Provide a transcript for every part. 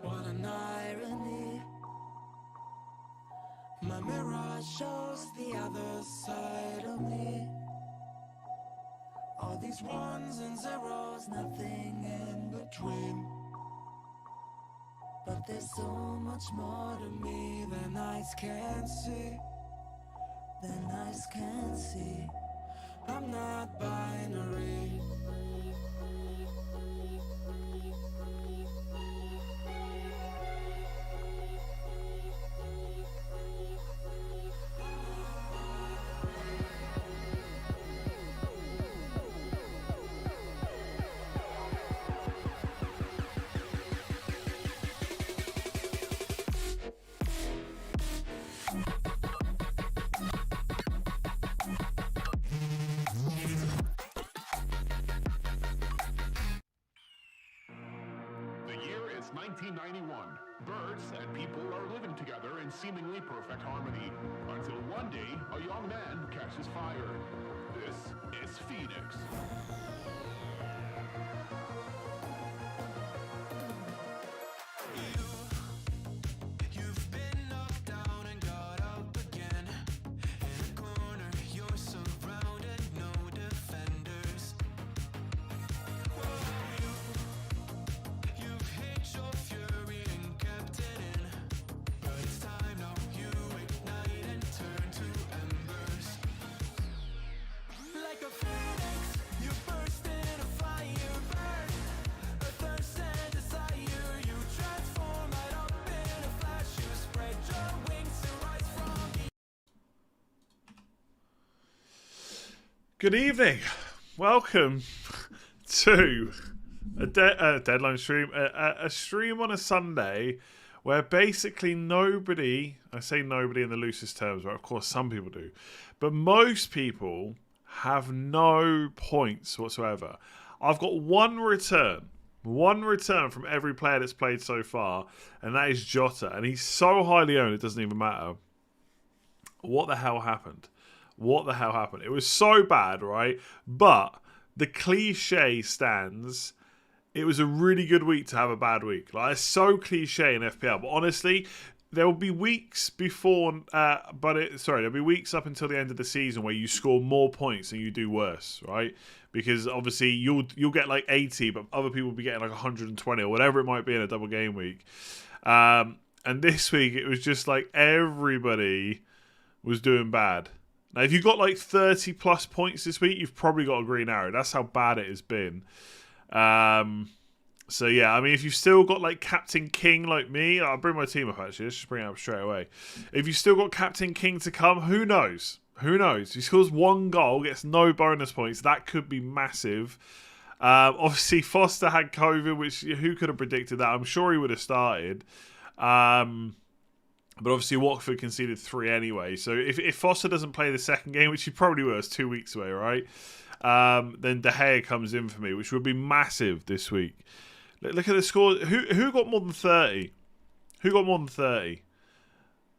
What an irony. My mirror shows the other side of me. All these ones and zeros, nothing in between. But there's so much more to me than eyes can see. Than eyes can see. I'm not binary. The year is 1991. Birds and people are living together in seemingly perfect harmony. Until one day, a young man catches fire. This is Phoenix. You've been knocked down and got up again. In a corner, you're surrounded, no defenders. You've hit your fury and kept it in. But it's time now, you ignite and turn to embers. Like a phoenix, you burst in a fire, burn. A thirst and desire, you transform right up in a flash. You spread your wings to rise from the... Good evening. Welcome to a deadline stream, a stream on a Sunday where basically nobody, I say nobody in the loosest terms, but of course some people do, but most people have no points whatsoever. I've got one return from every player that's played so far, and that is Jota, and he's so highly owned it doesn't even matter. What the hell happened? It was so bad, right? But the cliche stands. It was a really good week to have a bad week. Like, it's so cliche in FPL, but honestly, there will be weeks before, there'll be weeks up until the end of the season where you score more points and you do worse, right? Because obviously you'll get like 80, but other people will be getting like 120 or whatever it might be in a double game week. And this week it was just like everybody was doing bad. Now, if you got like 30 plus points this week, you've probably got a green arrow. That's how bad it has been. So yeah, I mean, if you've still got like Captain King like me, I'll bring my team up actually. Let's just bring it up straight away. If you've still got Captain King to come, who knows? If he scores one goal, gets no bonus points, that could be massive. Obviously, Foster had COVID, which who could have predicted that? I'm sure he would have started. But obviously, Watford conceded 3 anyway. So if Foster doesn't play the second game, which he probably will, it's 2 weeks away, right? Then De Gea comes in for me, which would be massive this week. Look at the score. Who got more than 30?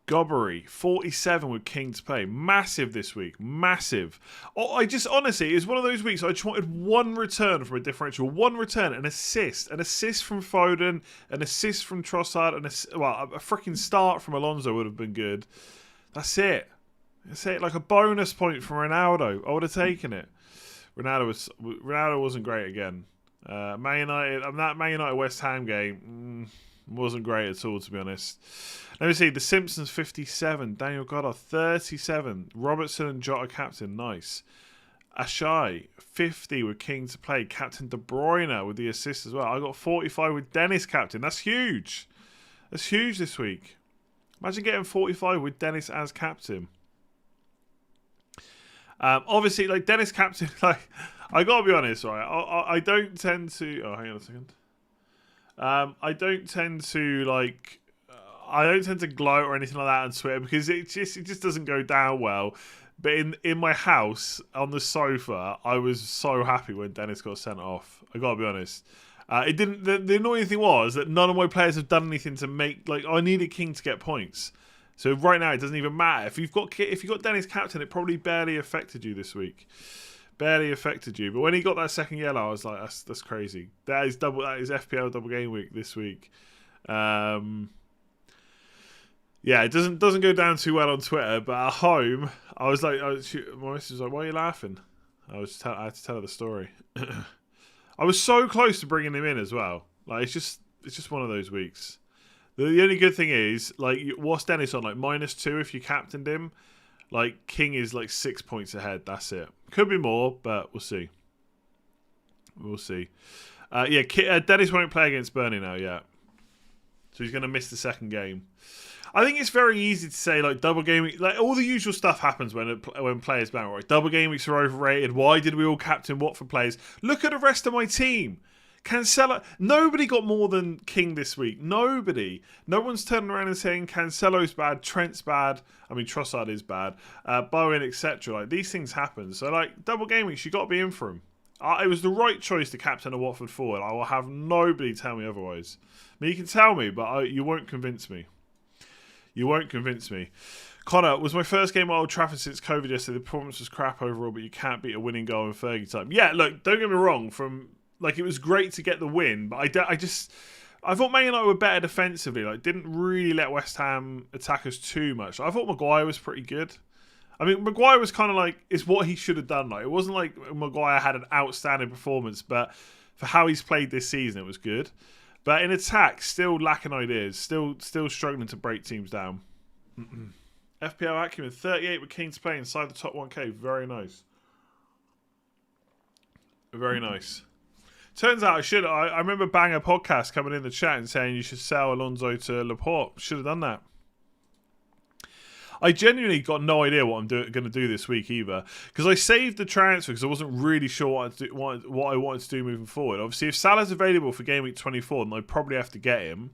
Gobbery, 47 with King to play. Massive this week. Massive. Honestly, it's one of those weeks I just wanted one return from a differential. One return, an assist. An assist from Foden, an assist from Trossard, a freaking start from Alonso would have been good. That's it. Like a bonus point from Ronaldo. I would have taken it. Ronaldo wasn't great again. Man United, that Man United West Ham game wasn't great at all, to be honest. Let me see. The Simpsons 57, Daniel Goddard 37, Robertson and Jota captain, nice. Ashai 50 with King to play, Captain De Bruyne with the assist as well. I got 45 with Dennis captain. That's huge. That's huge this week. Imagine getting 45 with Dennis as captain. Obviously, like Dennis captain, like I gotta be honest, right? I don't tend to. Oh, hang on a second. I don't tend to gloat or anything like that on Twitter because it just doesn't go down well. But in my house on the sofa, I was so happy when Dennis got sent off. I gotta be honest. It didn't. The annoying thing was that none of my players have done anything to make I needed King to get points. So right now it doesn't even matter. If you've got Dennis captain, it probably barely affected you this week. Barely affected you. But when he got that second yellow, I was like, that's crazy. That is FPL double game week this week. Yeah, it doesn't go down too well on Twitter, but at home, I was like, my missus was like, why are you laughing? I had to tell her the story. I was so close to bringing him in as well. Like it's just one of those weeks. The only good thing is, like, what's Dennis on? Like, -2 if you captained him. Like, King is, like, 6 points ahead. That's it. Could be more, but we'll see. Dennis won't play against Burnley now yet. So he's going to miss the second game. I think it's very easy to say, like, double game week. Like, all the usual stuff happens when players ban. Right? Double game weeks are overrated. Why did we all captain Watford players? Look at the rest of my team. Cancelo, nobody got more than King this week. Nobody. No one's turning around and saying Cancelo's bad, Trent's bad. I mean, Trossard is bad. Bowen, etc. Like, these things happen. So, like, double game weeks, you got to be in for them. It was the right choice to captain a Watford forward. I will have nobody tell me otherwise. I mean, you can tell me, but you won't convince me. Connor, was my first game at Old Trafford since COVID yesterday. The performance was crap overall, but you can't beat a winning goal in Fergie time. Yeah, look, don't get me wrong. It was great to get the win, but I thought Man United were better defensively. Like, didn't really let West Ham attack us too much. I thought Maguire was pretty good. I mean, Maguire was kind of like, it's what he should have done. Like, it wasn't like Maguire had an outstanding performance, but for how he's played this season, it was good. But in attack, still lacking ideas, still struggling to break teams down. FPL acumen 38 with King to play inside the top 1k. Very nice. Very nice. Turns out I remember Banger Podcast coming in the chat and saying you should sell Alonso to Laporte. Should have done that. I genuinely got no idea what I'm going to do this week either, because I saved the transfer because I wasn't really sure what I wanted to do moving forward. Obviously, if Salah's available for Game Week 24, then I probably have to get him,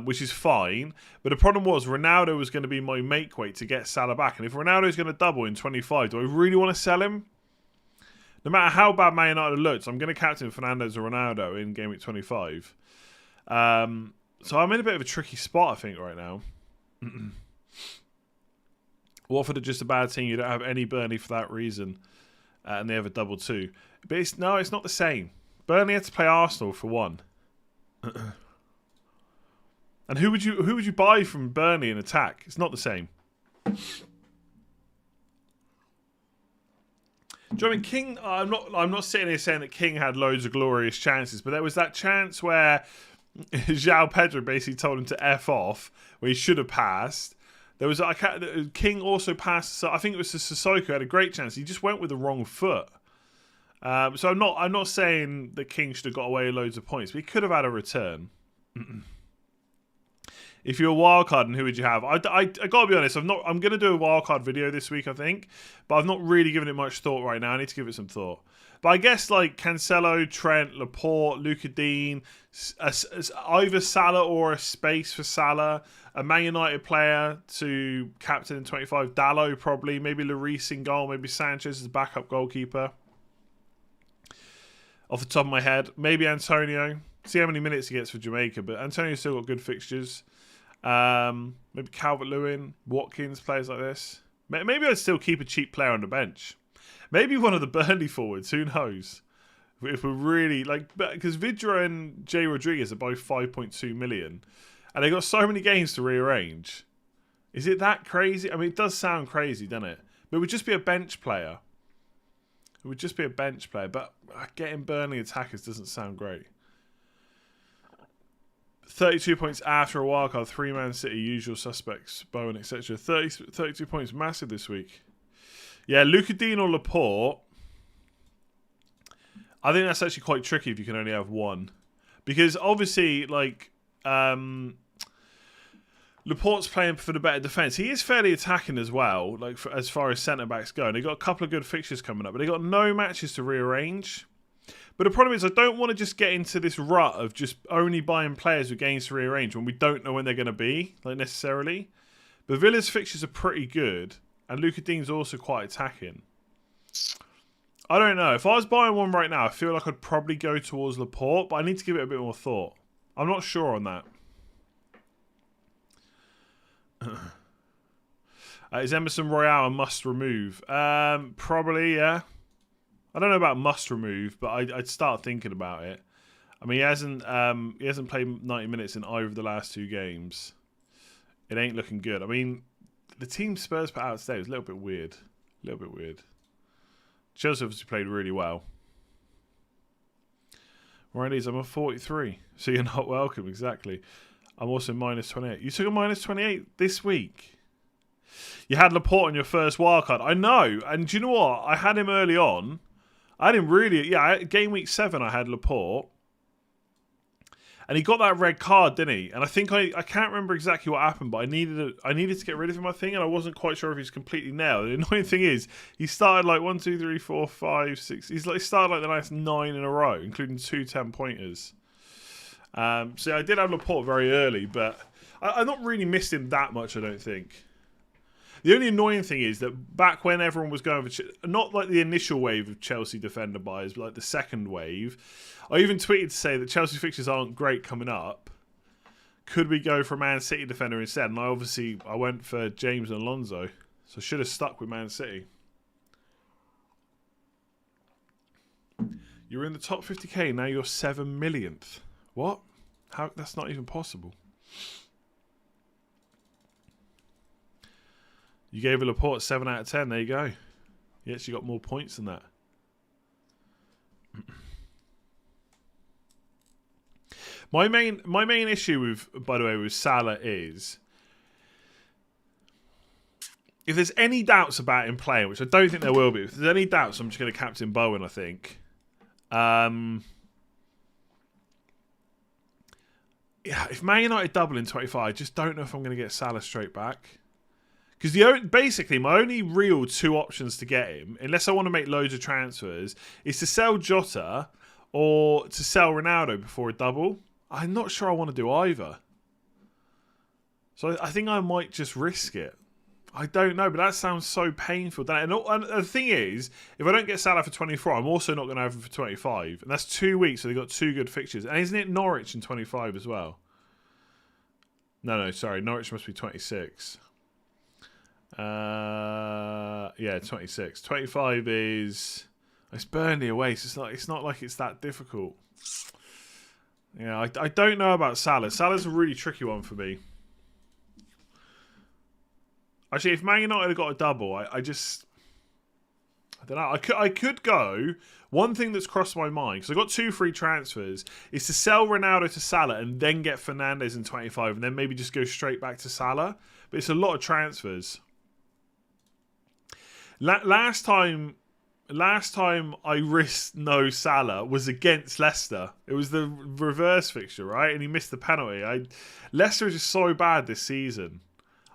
which is fine. But the problem was Ronaldo was going to be my make weight to get Salah back, and if Ronaldo's going to double in 25, do I really want to sell him? No matter how bad Man United looks, I'm going to captain Fernandes or Ronaldo in Game Week 25. So I'm in a bit of a tricky spot, I think, right now. Watford are just a bad team. You don't have any Burnley for that reason. And they have a double too. But it's not the same. Burnley had to play Arsenal for one. And who would you buy from Burnley in attack? It's not the same. Do you know what I mean? King, I'm not sitting here saying that King had loads of glorious chances, but there was that chance where João Pedro basically told him to F off, where he should have passed. There was King also passed, so I think it was Sissoko had a great chance. He just went with the wrong foot. So I'm not saying that King should have got away with loads of points, but he could have had a return. If you're a wildcard, and who would you have? I gotta be honest. I'm gonna do a wildcard video this week, I think, but I've not really given it much thought right now. I need to give it some thought. But I guess like Cancelo, Trent, Laporte, Luka Dean, either Salah or a space for Salah, a Man United player to captain in 25, Dalot probably, maybe Lloris in goal, maybe Sanchez as a backup goalkeeper. Off the top of my head, maybe Antonio. See how many minutes he gets for Jamaica, but Antonio's still got good fixtures. Maybe Calvert-Lewin, Watkins, players like this. Maybe I'd still keep a cheap player on the bench. Maybe one of the Burnley forwards. Who knows? If we're really because Vidra and Jay Rodriguez are both 5.2 million, and they got so many games to rearrange. Is it that crazy? I mean, it does sound crazy, doesn't it? But it would just be a bench player. It would just be a bench player. But getting Burnley attackers doesn't sound great. 32 points after a wildcard, 3 Man City, usual suspects, Bowen, etc. 32 points, massive this week. Yeah, Luka Dean or Laporte. I think that's actually quite tricky if you can only have one. Because obviously, Laporte's playing for the better defence. He is fairly attacking as well, as far as centre-backs go. And they've got a couple of good fixtures coming up, but they've got no matches to rearrange. But the problem is I don't want to just get into this rut of just only buying players with games to rearrange when we don't know when they're going to be, necessarily. But Villa's fixtures are pretty good, and Luka Dean's also quite attacking. I don't know. If I was buying one right now, I feel like I'd probably go towards Laporte, but I need to give it a bit more thought. I'm not sure on that. Is Emerson Royale a must remove? Probably, yeah. I don't know about must remove, but I'd start thinking about it. I mean, he hasn't played 90 minutes in either of the last 2 games. It ain't looking good. I mean, the team Spurs put out today was a little bit weird. Chelsea obviously played really well. Right, I'm a 43, so you're not welcome, exactly. I'm also minus 28. You took a minus 28 this week. You had Laporte on your first wildcard. I know, and do you know what? I had him early on. I had him really... Yeah, game week 7 I had Laporte. And he got that red card, didn't he? And I think I can't remember exactly what happened, but I needed to get rid of him, I think, and I wasn't quite sure if he's completely nailed. The annoying thing is, he started 1, 2, 3, 4, 5, 6... He started the last 9 in a row, including 2 10-pointers. So I did have Laporte very early, but I not really missed him that much, I don't think. The only annoying thing is that back when everyone was going for... Not the initial wave of Chelsea defender buyers, but the second wave... I even tweeted to say that Chelsea fixtures aren't great coming up. Could we go for a Man City defender instead? And I went for James and Alonso. So I should have stuck with Man City. You're in the top 50k, now you're 7 millionth. What? How? That's not even possible. You gave a Laporte 7 out of 10. There you go. You actually got more points than that. My main issue with Salah is if there's any doubts about him playing, which I don't think there will be. If there's any doubts, I'm just going to captain Bowen, I think. Yeah, if Man United double in 25, I just don't know if I'm going to get Salah straight back. Because basically my only real two options to get him, unless I want to make loads of transfers, is to sell Jota or to sell Ronaldo before a double. I'm not sure I want to do either. So I think I might just risk it. I don't know, but that sounds so painful. And the thing is, if I don't get Salah for 24, I'm also not going to have him for 25. And that's 2 weeks, so they've got 2 good fixtures. And isn't it Norwich in 25 as well? No, sorry. Norwich must be 26. Yeah, 26. 25 is... It's Burnley away, so it's not like it's that difficult. Yeah, I don't know about Salah. Salah's a really tricky one for me. Actually, if Man United had got a double, I don't know. I could go... One thing that's crossed my mind, because I got 2 free transfers, is to sell Ronaldo to Salah and then get Fernandes in 25 and then maybe just go straight back to Salah. But it's a lot of transfers. Last time I risked no Salah was against Leicester. It was the reverse fixture, right? And he missed the penalty. Leicester is just so bad this season.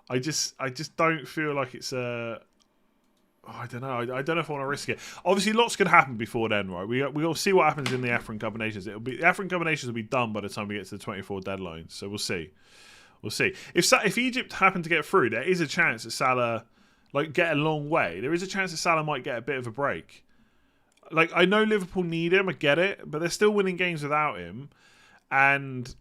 I just don't feel like it's a... I don't know. I don't know if I want to risk it. Obviously, lots could happen before then, right? We'll see what happens in the African Cup of Nations. The African Cup of Nations will be done by the time we get to the 24 deadline. So we'll see. We'll see. If Egypt happen to get through, there is a chance that Salah get a long way. There is a chance that Salah might get a bit of a break. I know Liverpool need him. I get it, but they're still winning games without him. And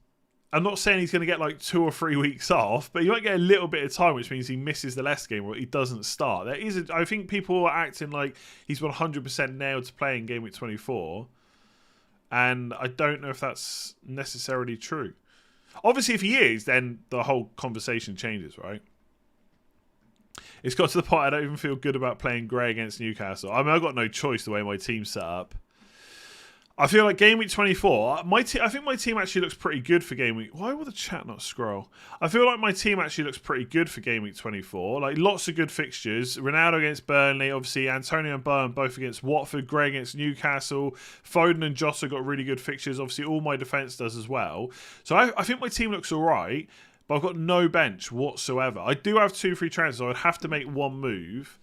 I'm not saying he's going to get 2 or 3 weeks off, but he might get a little bit of time, which means he misses the Leicester game or he doesn't start. I think people are acting like he's 100% nailed to play in Game Week 24, and I don't know if that's necessarily true. Obviously, if he is, then the whole conversation changes, right? It's got to the point I don't even feel good about playing Gray against Newcastle. I mean, I've got no choice the way my team's set up. I feel like Game Week 24, I think my team actually looks pretty good for Game Week... Why will the chat not scroll? I feel like my team actually looks pretty good for Game Week 24. Lots of good fixtures. Ronaldo against Burnley, obviously. Antonio and Byrne both against Watford. Gray against Newcastle. Foden and Jota got really good fixtures. Obviously, all my defence does as well. So I think my team looks all right, but I've got no bench whatsoever. I do have 2 free transfers, so I'd have to make one move.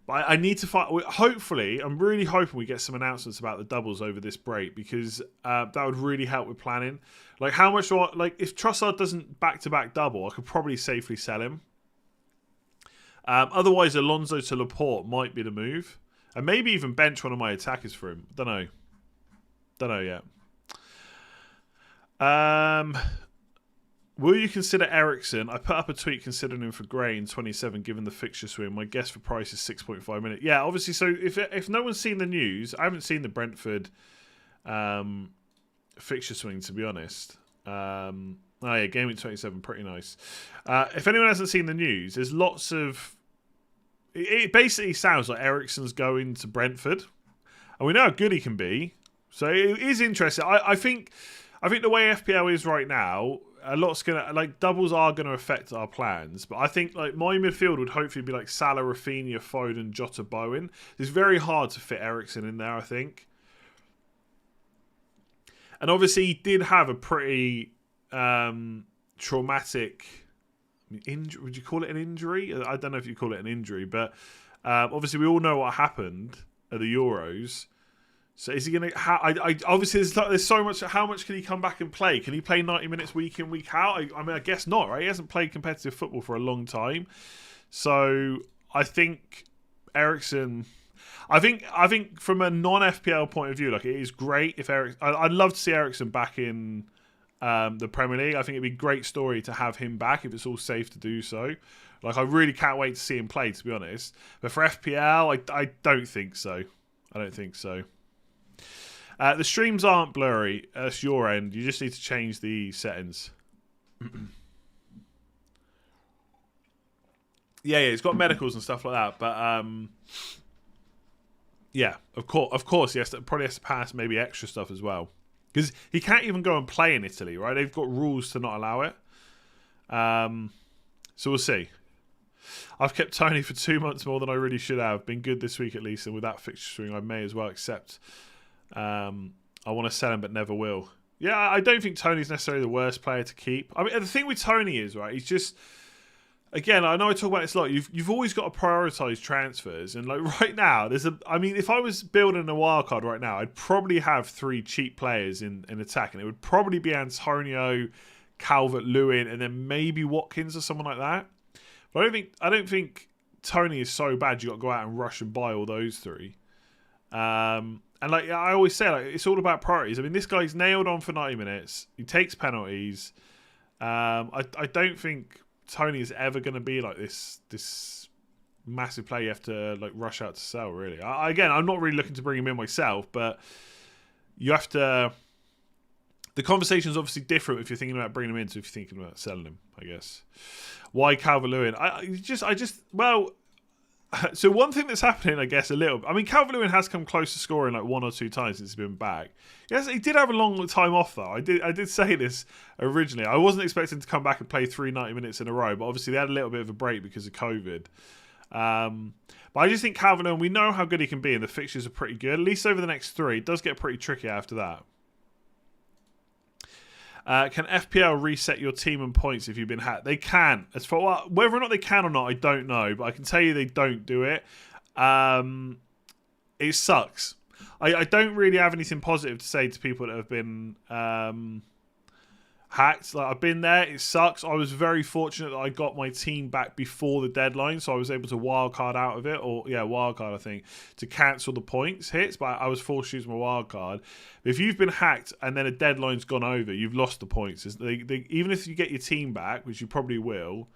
But I need to find... Hopefully, I'm really hoping we get some announcements about the doubles over this break, because that would really help with planning. How much do I... if Trossard doesn't back-to-back double, I could probably safely sell him. Otherwise, Alonso to Laporte might be the move. And maybe even bench one of my attackers for him. Don't know yet. Will you consider Eriksen? I put up a tweet considering him for Gray in 27, given the fixture swing. My guess for price is 6.5 minutes. Yeah, obviously. So if no one's seen the news, I haven't seen the Brentford fixture swing, to be honest. Oh yeah, Game Week 27, pretty nice. If anyone hasn't seen the news, there's lots of... It basically sounds like Eriksen's going to Brentford, and we know how good he can be. So it is interesting. I think the way FPL is right now, a lot's gonna doubles are gonna affect our plans. But I think my midfield would hopefully be Salah, Rafinha, Foden, Jota, Bowen. It's very hard to fit Eriksen in there, I think. And obviously he did have a pretty traumatic injury. Would you call it an injury? I don't know if you call it an injury, but obviously we all know what happened at the Euros. So is he going to... obviously, there's so much... How much can he come back and play? Can he play 90 minutes week in, week out? I mean, I guess not, right? He hasn't played competitive football for a long time. So I think Eriksen... I think from a non-FPL point of view, it is great if Eriksen... I'd love to see Eriksen back in the Premier League. I think it'd be a great story to have him back if it's all safe to do so. I really can't wait to see him play, to be honest. But for FPL, I don't think so. I don't think so. The streams aren't blurry. That's your end. You just need to change the settings. yeah, it's got medicals and stuff like that. But yeah, of course, he probably has to pass maybe extra stuff as well, because he can't even go and play in Italy, right? They've got rules to not allow it. So we'll see. I've kept Tony for 2 months more than I really should have. Been good this week at least, and with that fixture string, I may as well accept. I want to sell him, but never will. Yeah, I don't think Tony's necessarily the worst player to keep. I mean, the thing with Tony is, right, he's just... again, I know I talk about this a lot. You've always got to prioritise transfers, and like right now, I mean, if I was building a wildcard right now, I'd probably have 3 cheap players in attack, and it would probably be Antonio, Calvert-Lewin, and then maybe Watkins or someone like that. But I don't think Tony is so bad. You got to go out and rush and buy all those 3. And like I always say, like it's all about priorities. I mean, this guy's nailed on for 90 minutes. He takes penalties. I don't think Tony is ever going to be like this massive play you have to like rush out to sell. Really, again, I'm not really looking to bring him in myself, but you have to. The conversation is obviously different if you're thinking about bringing him in to if you're thinking about selling him. I guess. Why Calvert-Lewin? So one thing that's happening, I guess, a little. I mean, Calvert-Lewin has come close to scoring like 1 or 2 times since he's been back. Yes, he did have a long time off though. I did say this originally. I wasn't expecting to come back and play 90 minutes in a row, but obviously they had a little bit of a break because of COVID. But I just think Calvert-Lewin, we know how good he can be, and the fixtures are pretty good. At least over the next 3, it does get pretty tricky after that. Can FPL reset your team and points if you've been hacked? They can. As for whether or not they can or not, I don't know. But I can tell you they don't do it. It sucks. I don't really have anything positive to say to people that have been hacked. Like I've been there. It sucks. I was very fortunate that I got my team back before the deadline, so I was able to wildcard out of it, or wildcard I think, to cancel the points hits. But I was forced to use my wildcard. If you've been hacked and then a deadline's gone over, you've lost the points. Even if you get your team back, which you probably will,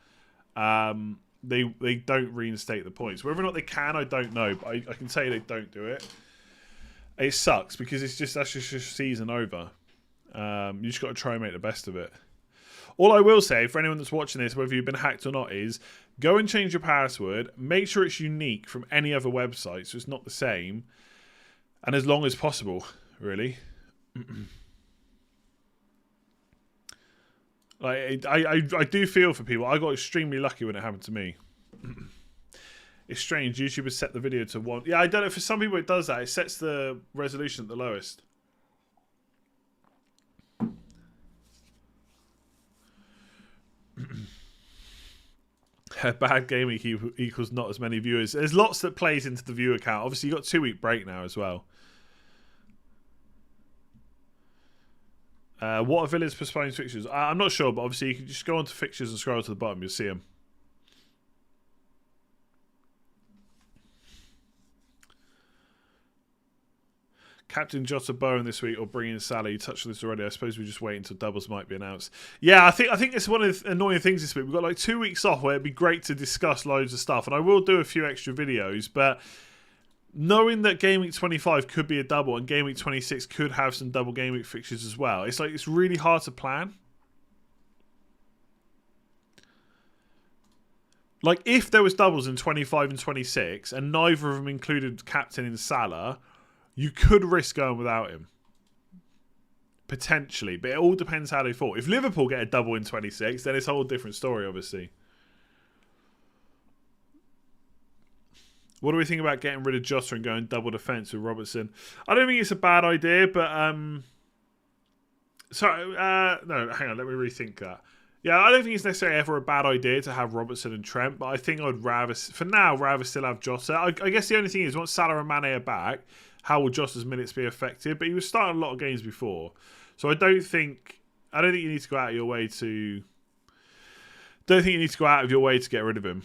they don't reinstate the points. Whether or not they can, I don't know. But I can tell you they don't do it. It sucks because that's just your season over. You just got to try and make the best of it. All I will say for anyone that's watching this, whether you've been hacked or not, is go and change your password. Make sure it's unique from any other website, so it's not the same. And as long as possible, really. Like I do feel for people. I got extremely lucky when it happened to me. It's strange. YouTube has set the video to 1. Yeah, I don't know. For some people it does that. It sets the resolution at the lowest. Bad gaming equals not as many viewers. There's lots that plays into the viewer count. Obviously, you've got 2-week break now as well. What are Villa's postponed fixtures? I'm not sure, but obviously you can just go onto fixtures and scroll to the bottom. You'll see them. Captain Jota Bowen this week or bring in Salah. You touched on this already. I suppose we just wait until doubles might be announced. Yeah, I think it's one of the annoying things this week. We've got like 2 weeks off where it'd be great to discuss loads of stuff. And I will do a few extra videos, but knowing that Game Week 25 could be a double and Game Week 26 could have some double Game Week fixtures as well, it's really hard to plan. Like if there was doubles in 25 and 26 and neither of them included captain in Salah, you could risk going without him. Potentially. But it all depends how they fall. If Liverpool get a double in 26, then it's a whole different story, obviously. What do we think about getting rid of Jota and going double defence with Robertson? I don't think it's a bad idea, but... no, hang on. Let me rethink that. Yeah, I don't think it's necessarily ever a bad idea to have Robertson and Trent, but I think I'd rather, for now, still have Jota. I guess the only thing is, once Salah and Mane are back, how will Jota's minutes be affected? But he was starting a lot of games before. So I don't think you need to go out of your way to... get rid of him.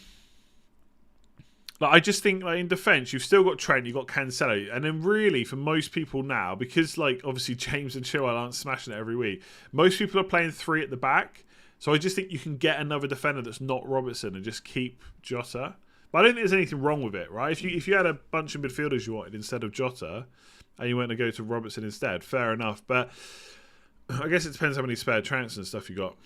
Like, I just think, like, in defence, you've still got Trent, you've got Cancelo, and then really, for most people now, because, like, obviously James and Chilwell aren't smashing it every week, most people are playing 3 at the back. So I just think you can get another defender that's not Robertson and just keep Jota. But I don't think there's anything wrong with it, right? If you had a bunch of midfielders you wanted instead of Jota, and you went to go to Robertson instead, fair enough. But I guess it depends how many spare transfers and stuff you got.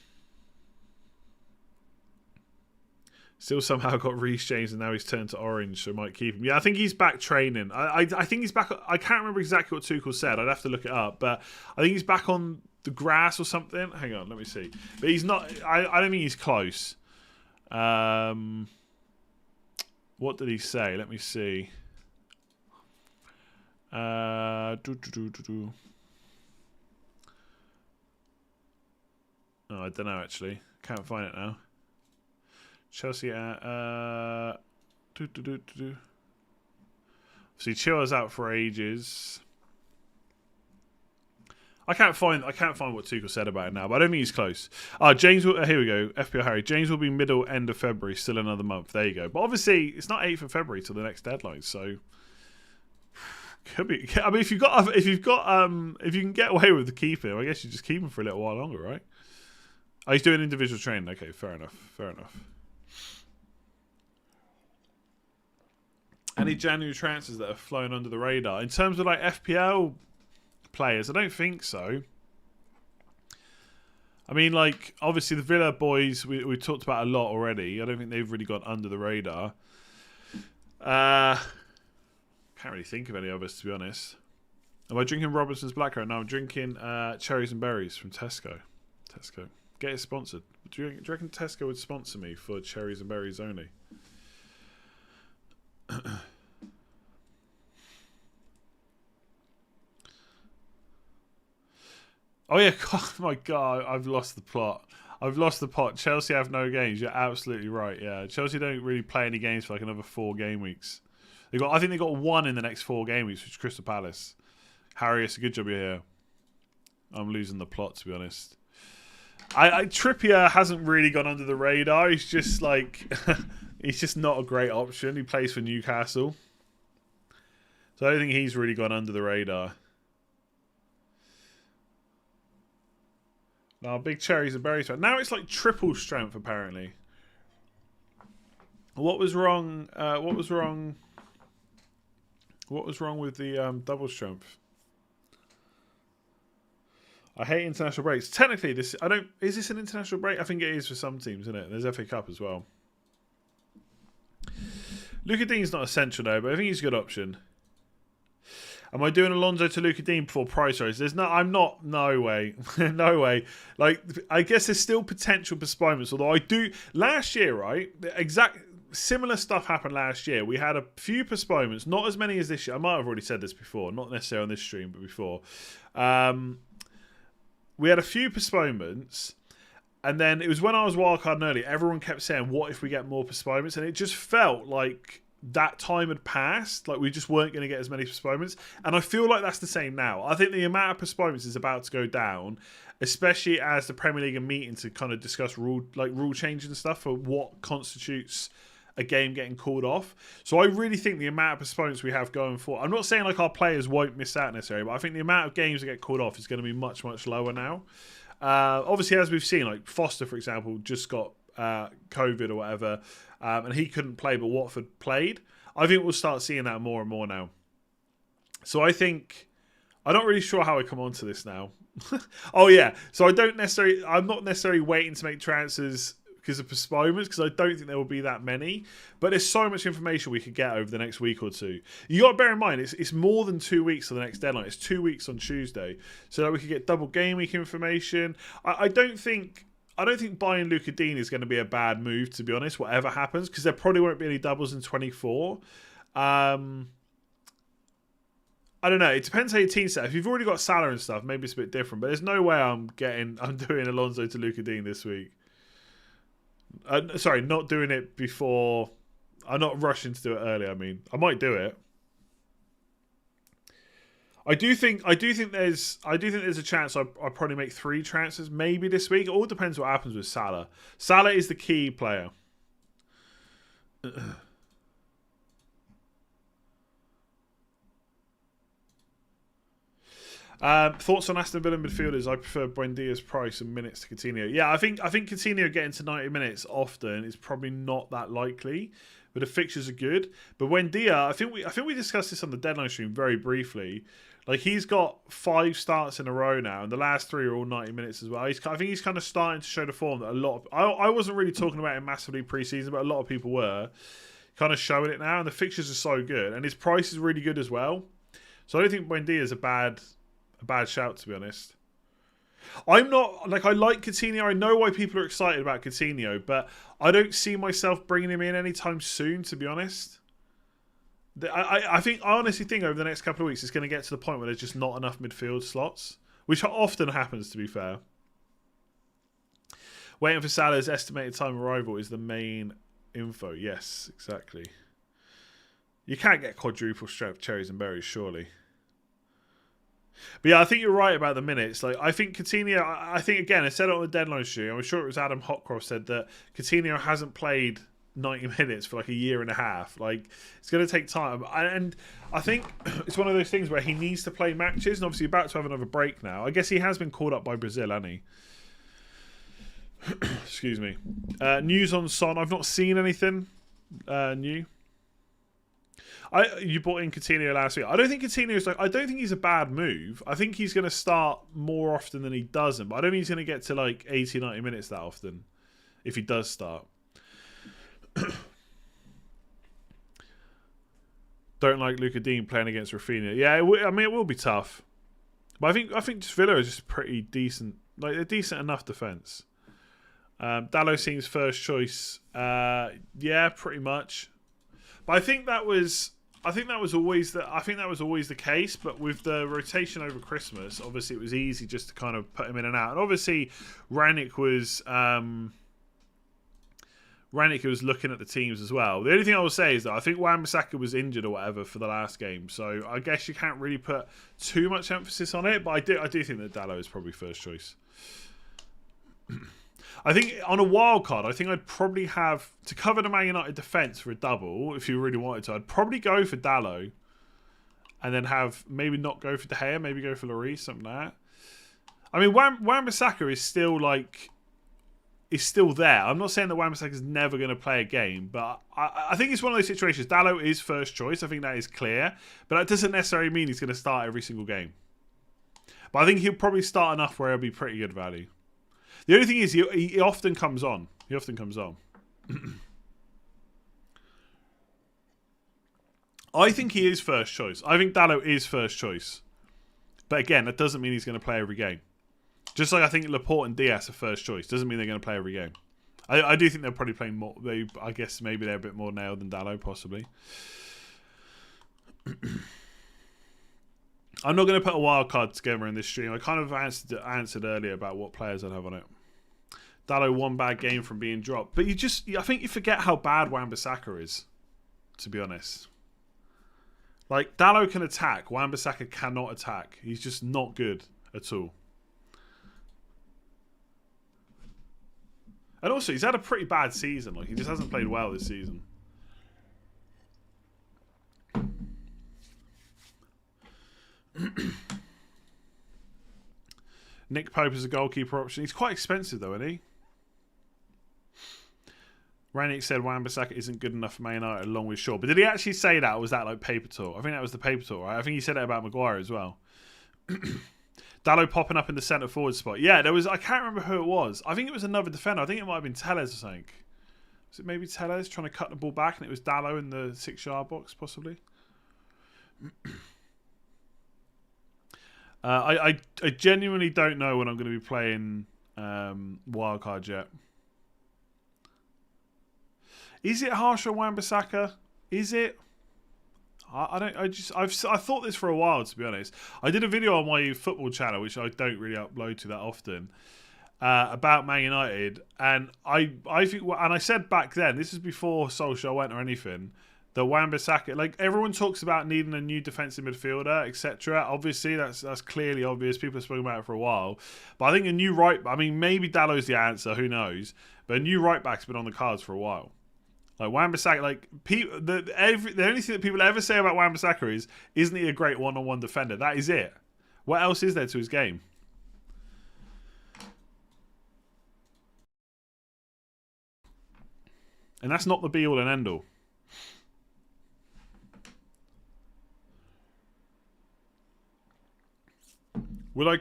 Still somehow got Reece James and now he's turned to orange, so I might keep him. Yeah, I think he's back training. I think he's back. I can't remember exactly what Tuchel said. I'd have to look it up. But I think he's back on the grass or something. Hang on, let me see. But he's not. I don't think he's close. What did he say? Let me see. Oh, I don't know actually. Can't find it now. Chelsea See, Chilwell's out for ages. I can't find what Tuchel said about it now, but I don't think he's close. James will, here we go. FPL Harry. James will be middle end of February, still another month. There you go. But obviously, it's not 8th of February till the next deadline, so could be. I mean, if you can get away with the keep him, I guess you just keep him for a little while longer, right? Oh, he's doing individual training. Okay, fair enough. Any January transfers that have flown under the radar in terms of like FPL players? I don't think so. I mean, like, obviously the Villa boys we talked about a lot already. I don't think they've really gone under the radar. Can't really think of any others, to be honest. Am I drinking Robinson's Blackcurrant? No, I'm drinking cherries and berries from Tesco. Get it sponsored. Do you reckon Tesco would sponsor me for cherries and berries only? Oh yeah, oh my God, I've lost the plot. I've lost the pot. Chelsea have no games. You're absolutely right. Yeah, Chelsea don't really play any games for like another 4 game weeks. I think they got 1 in the next 4 game weeks, which is Crystal Palace. Harry, it's a good job you're here. I'm losing the plot, to be honest. Trippier hasn't really gone under the radar. He's just like he's just not a great option. He plays for Newcastle, so I don't think he's really gone under the radar. Now, big cherries and berries. Now it's like triple strength apparently. What was wrong? What was wrong with the double strength? I hate international breaks. Technically, is this an international break? I think it is for some teams, isn't it? There's FA Cup as well. Luka Dean's not essential though, but I think he's a good option. Am I doing Alonso to Luka Dean before price rise? No way. No way. Like, I guess there's still potential postponements, although I do. Last year, right? Similar stuff happened last year. We had a few postponements, not as many as this year. I might have already said this before, not necessarily on this stream, but before. We had a few postponements, and then it was when I was wildcarding early, everyone kept saying, what if we get more postponements? And it just felt like that time had passed, like we just weren't going to get as many postponements. And I feel like that's the same now. I think the amount of postponements is about to go down, especially as the Premier League are meeting to kind of discuss rule changes and stuff for what constitutes a game getting called off. So I really think the amount of postponements we have going forward, I'm not saying like our players won't miss out necessarily, but I think the amount of games that get called off is going to be much, much lower now. Obviously, as we've seen, like Foster, for example, just got COVID or whatever, and he couldn't play, but Watford played. I think we'll start seeing that more and more now. So I think, I'm not really sure how I come on to this now. Oh yeah, so I'm not necessarily waiting to make transfers because of postponements, because I don't think there will be that many. But there's so much information we could get over the next week or two. You got to bear in mind, it's more than 2 weeks to the next deadline. It's 2 weeks on Tuesday, so that we could get double game week information. I don't think buying Luka Dean is going to be a bad move, to be honest, whatever happens, because there probably won't be any doubles in 24. I don't know. It depends how your team set. If you've already got Salah and stuff, maybe it's a bit different. But there's no way I'm doing Alonso to Luka Dean this week. Sorry, not doing it before. I'm not rushing to do it early. I mean, I might do it. I do think there's a chance I'll probably make 3 transfers maybe this week. It all depends what happens with Salah. Salah is the key player. Thoughts on Aston Villa midfielders? I prefer Buendia's price and minutes to Coutinho. Yeah, I think Coutinho getting to 90 minutes often is probably not that likely, but the fixtures are good. But Buendia, I think we discussed this on the deadline stream very briefly. Like, he's got 5 starts in a row now, and the last 3 are all 90 minutes as well. I think he's kind of starting to show the form that a lot of... I wasn't really talking about him massively pre-season, but a lot of people were kind of showing it now, and the fixtures are so good, and his price is really good as well. So I don't think Buendia is a bad shout, to be honest. I'm not... Like, I like Coutinho. I know why people are excited about Coutinho, but I don't see myself bringing him in anytime soon, to be honest. I honestly think over the next couple of weeks it's going to get to the point where there's just not enough midfield slots, which often happens, to be fair. Waiting for Salah's estimated time of arrival is the main info. Yes, exactly. You can't get quadruple strength cherries and berries, surely. But yeah, I think you're right about the minutes. Like, I think Coutinho, I think, again, I said it on the deadline stream, I'm sure it was Adam Hotcroft said that Coutinho hasn't played 90 minutes for like a year and a half. Like, it's going to take time. And I think it's one of those things where he needs to play matches, and obviously about to have another break now. I guess he has been called up by Brazil, hasn't he? Excuse me. News on Son. I've not seen anything new. You bought in Coutinho last week. I don't think Coutinho's I don't think he's a bad move. I think he's going to start more often than he doesn't, but I don't think he's going to get to like 80, 90 minutes that often if he does start. Don't like Luka Dean playing against Rafinha. Yeah, I mean, it will be tough. But I think Villa is just pretty decent. Like, they're decent enough defence. Dalot seems first choice. Yeah, pretty much. But I think that was always the case. But with the rotation over Christmas, obviously it was easy just to kind of put him in and out. And obviously, Ranić was looking at the teams as well. The only thing I will say is that I think Wan-Bissaka was injured or whatever for the last game, so I guess you can't really put too much emphasis on it. But I do think that Dalot is probably first choice. I think on a wild card, I think I'd probably have to cover the Man United defence for a double. If you really wanted to, I'd probably go for Dalot, and then have maybe not go for De Gea, maybe go for Lloris, something like that. I mean, Wan-Bissaka is still like. Is still there. I'm not saying that Wan-Bissaka is never going to play a game, but I think it's one of those situations. Dalot is first choice. I think that is clear, but that doesn't necessarily mean he's going to start every single game. But I think he'll probably start enough where he'll be pretty good value. The only thing is he often comes on. He often comes on. I think he is first choice. I think Dalot is first choice. But again, that doesn't mean he's going to play every game. Just like I think Laporte and Diaz are first choice. Doesn't mean they're going to play every game. I do think they're probably playing more. I guess maybe they're a bit more nailed than Dalot, possibly. I'm not going to put a wild card together in this stream. I kind of answered earlier about what players I'd have on it. Dalot, one bad game from being dropped. But I think you forget how bad Wan-Bissaka is, to be honest. Like, Dalot can attack. Wan-Bissaka cannot attack. He's just not good at all. And also, he's had a pretty bad season. Like, he just hasn't played well this season. Nick Pope is a goalkeeper option. He's quite expensive, though, isn't he? Ranić said Wan-Bissaka isn't good enough for Man United along with Shaw. But did he actually say that, or was that like paper talk? I think that was the paper talk, right? I think he said it about Maguire as well. Dalot popping up in the centre forward spot. Yeah, there was. I can't remember who it was. I think it was another defender. I think it might have been Tellez or something. Was it maybe Tellez trying to cut the ball back and it was Dalot in the 6-yard box, possibly? I genuinely don't know when I'm going to be playing Wildcard yet. Is it harsh on Wan-Bissaka? Is it? I thought this for a while, to be honest. I did a video on my football channel, which I don't really upload to that often, about Man United, and I think, and I said back then, this is before Solskjaer went or anything, that Wan-Bissaka, like, everyone talks about needing a new defensive midfielder, etc. Obviously, that's clearly obvious. People have spoken about it for a while, but I think a new maybe Dalot's the answer. Who knows? But a new right back's been on the cards for a while. Like Wan-Bissaka, like the only thing that people ever say about Wan-Bissaka is, isn't he a great one-on-one defender? That is it. What else is there to his game? And that's not the be-all and end-all. Would I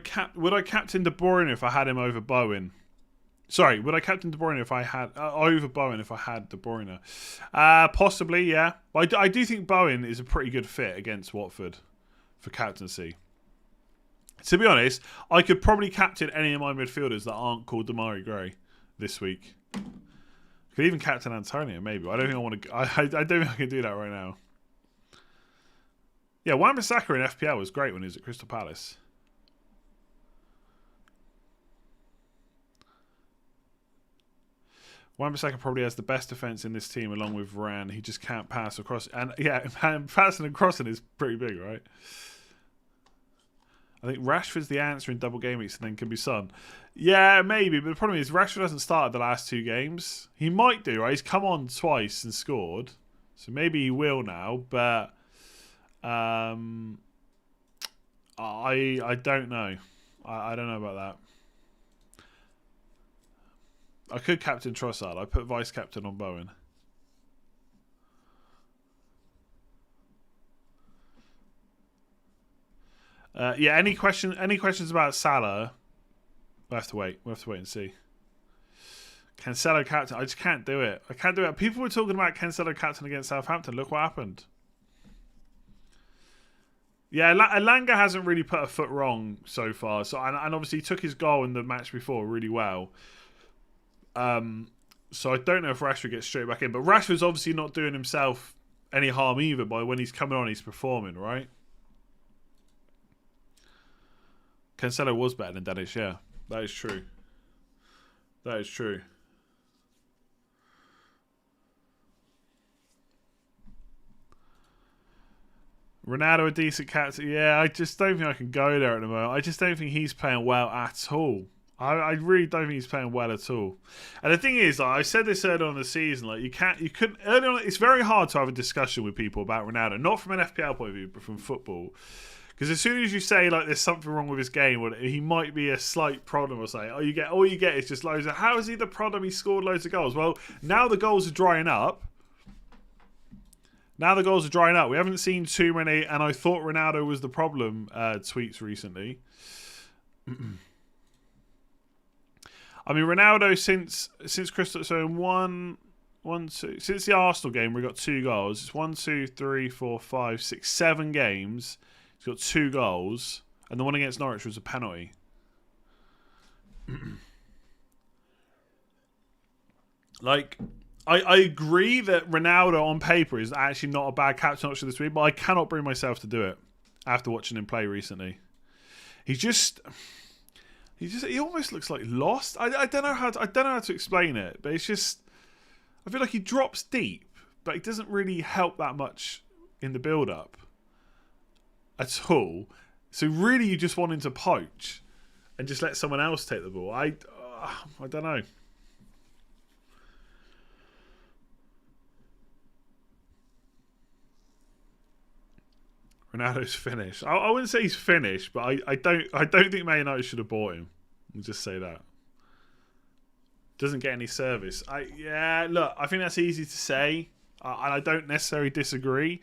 captain De Bruyne if I had him over Bowen? Sorry, would I captain De Bruyne if I had over Bowen if I had De Bruyne? Possibly, yeah. But I do think Bowen is a pretty good fit against Watford for captaincy. To be honest, I could probably captain any of my midfielders that aren't called Damari Gray this week. I could even captain Antonio, maybe. I don't think I want to. I don't think I can do that right now. Yeah, Wan-Bissaka in FPL was great when he was at Crystal Palace. Wan-Bissaka probably has the best defense in this team along with Varane. He just can't pass across. And yeah, passing and crossing is pretty big, right? I think Rashford's the answer in double game weeks and then can be Son. Yeah, maybe. But the problem is Rashford hasn't started the last 2 games. He might do, right? He's come on twice and scored. So maybe he will now. But I don't know. I don't know about that. I could captain Trossard. I put vice captain on Bowen. Yeah. Any questions about Salah? We'll have to wait. We'll have to wait and see. Cancelo captain. I just can't do it. I can't do it. People were talking about Cancelo captain against Southampton. Look what happened. Yeah, Elanga hasn't really put a foot wrong so far. So and obviously he took his goal in the match before really well. So I don't know if Rashford gets straight back in, but Rashford's obviously not doing himself any harm either by when he's coming on, he's performing, right? Cancelo was better than Dennis, yeah. That is true. That is true. Ronaldo a decent captain. Yeah, I just don't think I can go there at the moment. I just don't think he's playing well at all. I really don't think he's playing well at all. And the thing is, I said this earlier on in the season, like you couldn't early on. It's very hard to have a discussion with people about Ronaldo, not from an FPL point of view, but from football. Because as soon as you say like there's something wrong with his game, or he might be a slight problem, or say, all you get is just loads of. How is he the problem? He scored loads of goals. Well, now the goals are drying up. Now the goals are drying up. We haven't seen too many, and I thought Ronaldo was the problem. Tweets recently. I mean, Ronaldo since Crystal. So in since the Arsenal game, we got 2 goals. It's 1, 2, 3, 4, 5, 6, 7 games. He's got 2 goals, and the one against Norwich was a penalty. Like, I agree that Ronaldo on paper is actually not a bad captain option this week, but I cannot bring myself to do it after watching him play recently. He almost looks like lost. I don't know how to explain it, but it's just I feel like he drops deep, but he doesn't really help that much in the build up at all. So really, you just want him to poach and just let someone else take the ball. I don't know. Ronaldo's finished. I wouldn't say he's finished, but I don't think Man United should have bought him. I'll just say that. Doesn't get any service. Look, I think that's easy to say, and I don't necessarily disagree,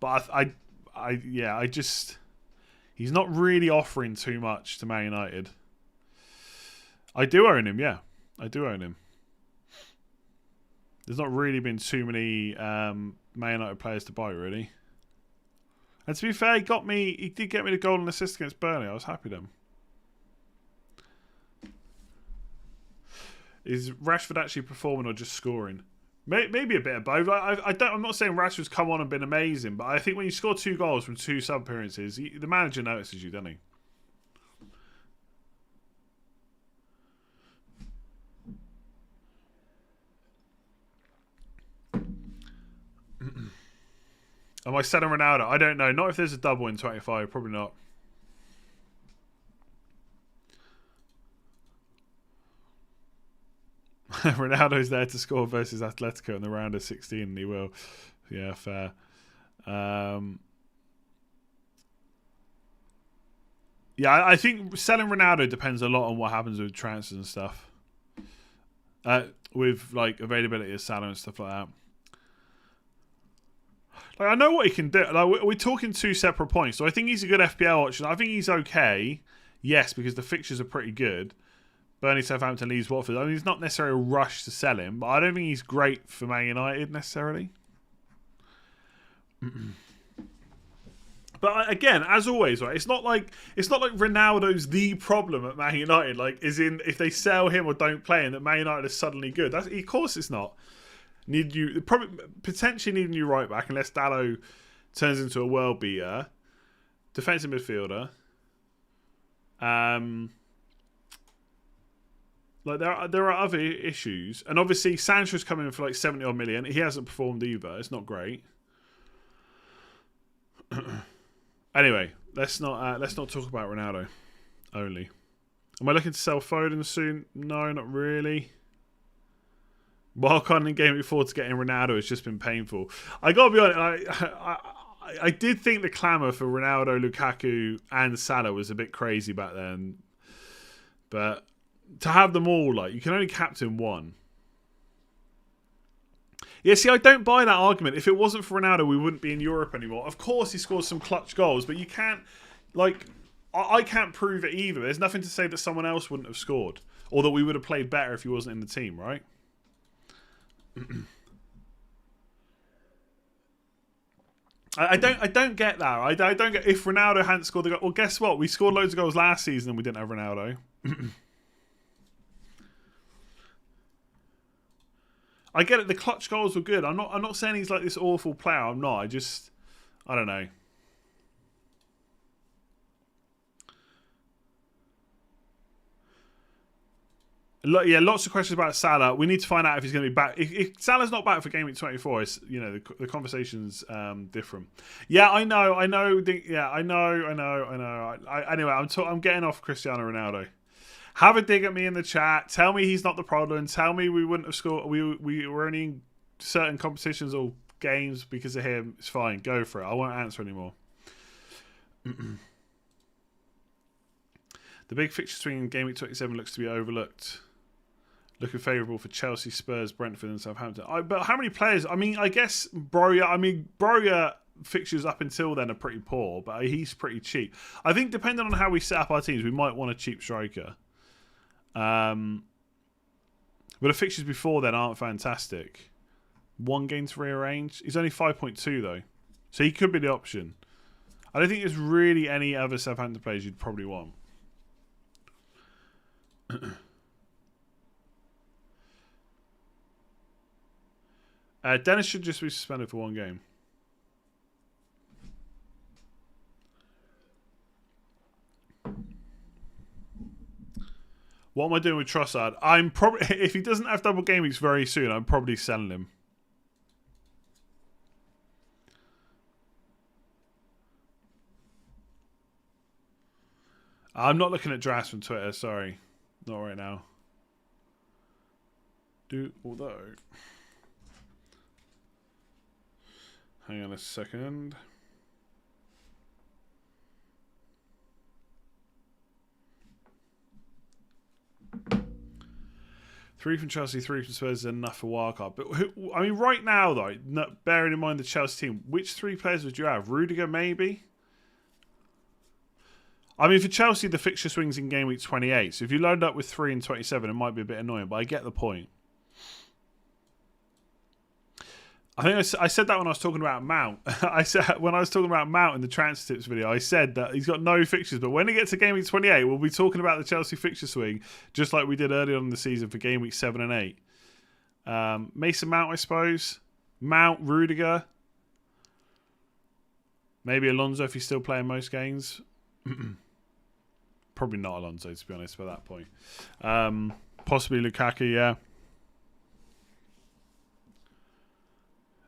but I just he's not really offering too much to Man United. I do own him, yeah. I do own him. There's not really been too many Man United players to buy, really. And to be fair, he did get me the goal and assist against Burnley. I was happy with him. Is Rashford actually performing or just scoring? Maybe a bit of both. I'm not saying Rashford's come on and been amazing, but I think when you score 2 goals from 2 sub appearances, the manager notices you, doesn't he? Am I selling Ronaldo? I don't know. Not if there's a double in 25. Probably not. Ronaldo's there to score versus Atletico in the round of 16, and he will. Yeah, fair. Yeah, I think selling Ronaldo depends a lot on what happens with transfers and stuff. With like availability of Salah and stuff like that. Like, I know what he can do. Like, we're talking 2 separate points. So I think he's a good FPL option. I think he's okay. Yes, because the fixtures are pretty good. Burnley, Southampton, Leeds, Watford. I mean, he's not necessarily a rush to sell him, but I don't think he's great for Man United necessarily. But again, as always, right? It's not like Ronaldo's the problem at Man United. Like, is in if they sell him or don't play him, that Man United is suddenly good. Of course, it's not. Potentially need a new right back unless Dalot turns into a world beater. Defensive midfielder. Like there are other issues, and obviously Sancho's coming in for like 70 odd million. He hasn't performed either. It's not great. Anyway, let's not talk about Ronaldo only. Am I looking to sell Foden soon? No, not really. Wildcard in game before to get in Ronaldo has just been painful. I gotta be honest. I did think the clamour for Ronaldo, Lukaku, and Salah was a bit crazy back then, but to have them all, like, you can only captain one. Yeah, see, I don't buy that argument. If it wasn't for Ronaldo, we wouldn't be in Europe anymore. Of course, he scores some clutch goals, but you can't, like, I can't prove it either. There's nothing to say that someone else wouldn't have scored, or that we would have played better if he wasn't in the team, right? I don't get that. I don't get if Ronaldo hadn't scored the goal. Well, guess what? We scored loads of goals last season and we didn't have Ronaldo. I get it. The clutch goals were good. I'm not saying he's like this awful player. I'm not. I don't know. Yeah, lots of questions about Salah. We need to find out if he's going to be back. If Salah's not back for Game Week 24, it's, you know, the conversation's different. Yeah, I know. I know. Anyway, I'm getting off Cristiano Ronaldo. Have a dig at me in the chat. Tell me he's not the problem. Tell me we wouldn't have scored. We were only in certain competitions or games because of him. It's fine. Go for it. I won't answer anymore. The big fixture swing in Game Week 27 looks to be overlooked. Looking favourable for Chelsea, Spurs, Brentford and Southampton. But how many players? I mean, I guess Broja fixtures up until then are pretty poor, but he's pretty cheap. I think depending on how we set up our teams, we might want a cheap striker. But the fixtures before then aren't fantastic. One game to rearrange. He's only 5.2 though, so he could be the option. I don't think there's really any other Southampton players you'd probably want. Dennis should just be suspended for one game. What am I doing with Trossard? I'm probably, if he doesn't have double game weeks very soon, I'm probably selling him. I'm not looking at drafts from Twitter, sorry. Not right now. Although... Hang on a second. Three from Chelsea, three from Spurs is enough for wildcard. But I mean, right now, though, bearing in mind the Chelsea team, which three players would you have? Rudiger, maybe? I mean, for Chelsea, the fixture swings in game week 28. So if you load up with 3 and 27, it might be a bit annoying, but I get the point. I think I said that when I was talking about Mount. When I was talking about Mount in the transfer tips video, I said that he's got no fixtures, but when he gets to game week 28, we'll be talking about the Chelsea fixture swing, just like we did earlier on in the season for game week 7 and 8. Mason Mount, I suppose. Mount, Rudiger. Maybe Alonso if he's still playing most games. Probably not Alonso, to be honest, by that point. Possibly Lukaku, yeah.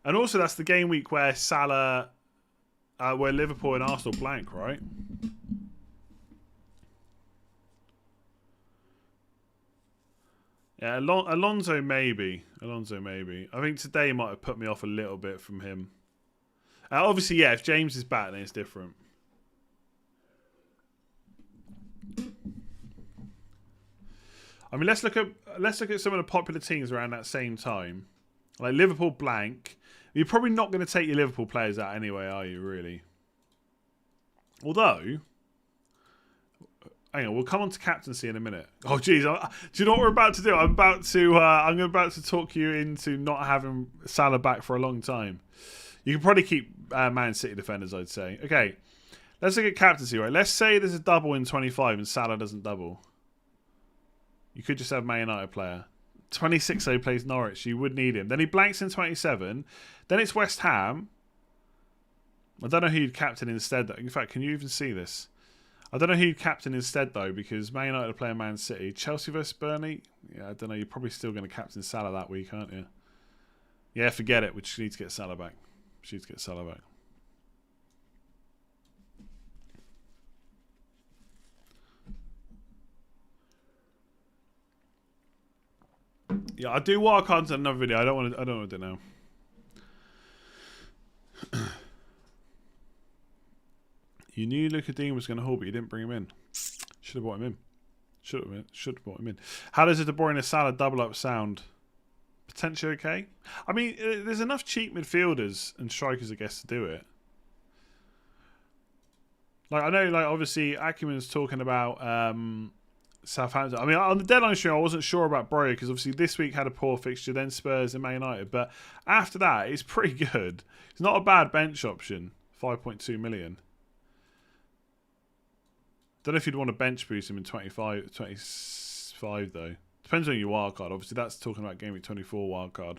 And also, that's the game week where Salah, where Liverpool and Arsenal blank, right? Yeah, Alonso maybe. I think today might have put me off a little bit from him. Obviously, yeah, if James is back, then it's different. I mean, let's look at some of the popular teams around that same time. Like Liverpool blank. You're probably not going to take your Liverpool players out anyway, are you, really? Although, hang on, we'll come on to captaincy in a minute. Oh, geez. Do you know what we're about to do? I'm about to talk you into not having Salah back for a long time. You can probably keep Man City defenders, I'd say. Okay, let's look at captaincy, right? Let's say there's a double in 25 and Salah doesn't double. You could just have Man United player. 26, so he plays Norwich. You would need him. Then he blanks in 27. Then it's West Ham. I don't know who you'd captain instead. In fact, can you even see this? I don't know who you'd captain instead, though, because Man United are playing Man City. Chelsea versus Burnley? Yeah, I don't know. You're probably still going to captain Salah that week, aren't you? Yeah, forget it. We just need to get Salah back. We need to get Salah back. Yeah, I do wildcards in another video. I don't want to do it now. You knew Luka Dean was going to haul, but you didn't bring him in. Should have brought him in. Should have brought him in. How does a De Bruyne Salah double up sound? Potentially okay. I mean, there's enough cheap midfielders and strikers, I guess, to do it. Like I know, like obviously, Acumen's talking about Southampton. I mean, on the deadline stream, I wasn't sure about Broya because obviously this week had a poor fixture, then Spurs and Man United. But after that, it's pretty good. It's not a bad bench option. 5.2 million. Don't know if you'd want to bench boost him in 25 though. Depends on your wildcard. Obviously, that's talking about Game Week 24 wildcard.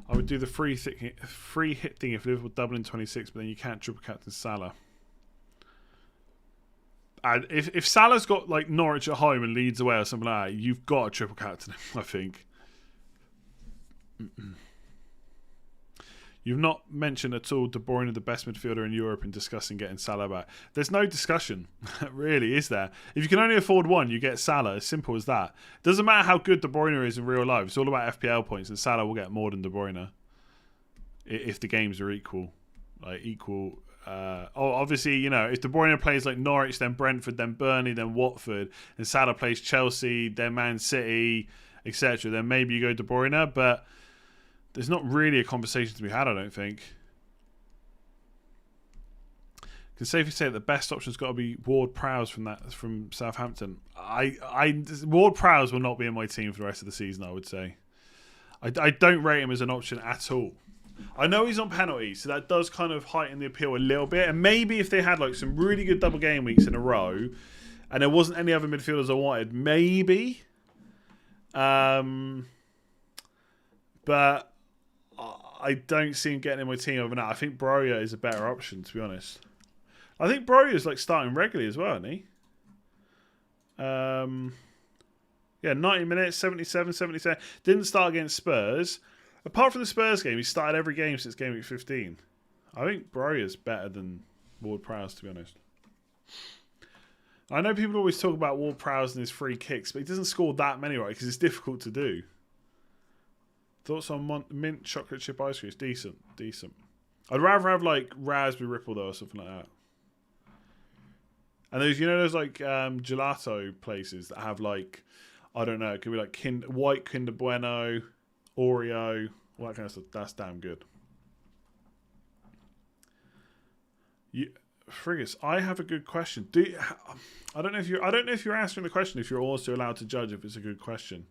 I would do the free hit thing if Liverpool double in 26, but then you can't triple captain Salah. And if Salah's got like Norwich at home and Leeds away or something like that, you've got a triple captain him, I think. You've not mentioned at all De Bruyne, the best midfielder in Europe, in discussing getting Salah back. There's no discussion, really, is there? If you can only afford one, you get Salah. As simple as that. Doesn't matter how good De Bruyne is in real life. It's all about FPL points, and Salah will get more than De Bruyne if the games are equal. Obviously, you know, if De Bruyne plays like Norwich, then Brentford, then Burnley, then Watford, and Salah plays Chelsea, then Man City, etc., then maybe you go De Bruyne, but there's not really a conversation to be had, I don't think. You can safely say that the best option's got to be Ward-Prowse from Southampton. Ward-Prowse will not be in my team for the rest of the season, I would say. I don't rate him as an option at all. I know he's on penalties, so that does kind of heighten the appeal a little bit. And maybe if they had like some really good double game weeks in a row, and there wasn't any other midfielders I wanted, maybe. But I don't see him getting in my team over now. I think Broya is a better option, to be honest. I think Broya is like starting regularly as well, isn't he? Yeah, 90 minutes, 77, 77. Didn't start against Spurs. Apart from the Spurs game, he started every game since game week 15. I think Broya is better than Ward-Prowse, to be honest. I know people always talk about Ward-Prowse and his free kicks, but he doesn't score that many, right? Because it's difficult to do. Thoughts on mint chocolate chip ice cream? It's decent. I'd rather have like raspberry ripple though, or something like that. And those like gelato places that have like, I don't know, it could be like white Kinder Bueno, Oreo, all that kind of stuff. That's damn good. Friggis, I have a good question. I don't know if you're answering the question. If you're also allowed to judge if it's a good question.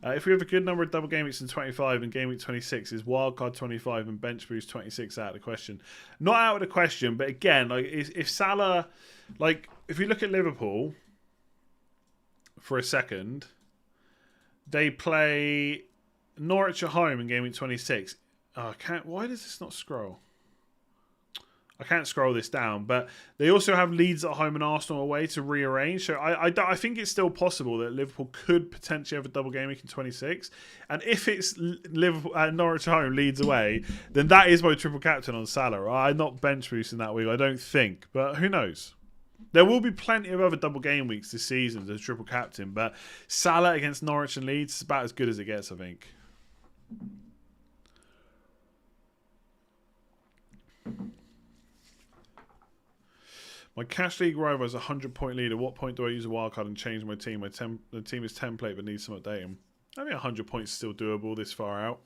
If we have a good number of double game weeks in 25 and game week 26, is wildcard 25 and bench boost 26 out of the question? Not out of the question, but again, like if Salah, like if we look at Liverpool for a second, they play Norwich at home in game week 26. Oh, why does this not scroll? I can't scroll this down, but they also have Leeds at home and Arsenal away to rearrange. So I think it's still possible that Liverpool could potentially have a double game week in 26. And if it's Liverpool Norwich at home, Leeds away, then that is my triple captain on Salah. Right? I'm not bench boosting that week, I don't think. But who knows? There will be plenty of other double game weeks this season as triple captain, but Salah against Norwich and Leeds is about as good as it gets, I think. My cash league rival is a 100-point lead. At what point do I use a wildcard and change my team? The team is template but needs some updating. I think 100 points is still doable this far out.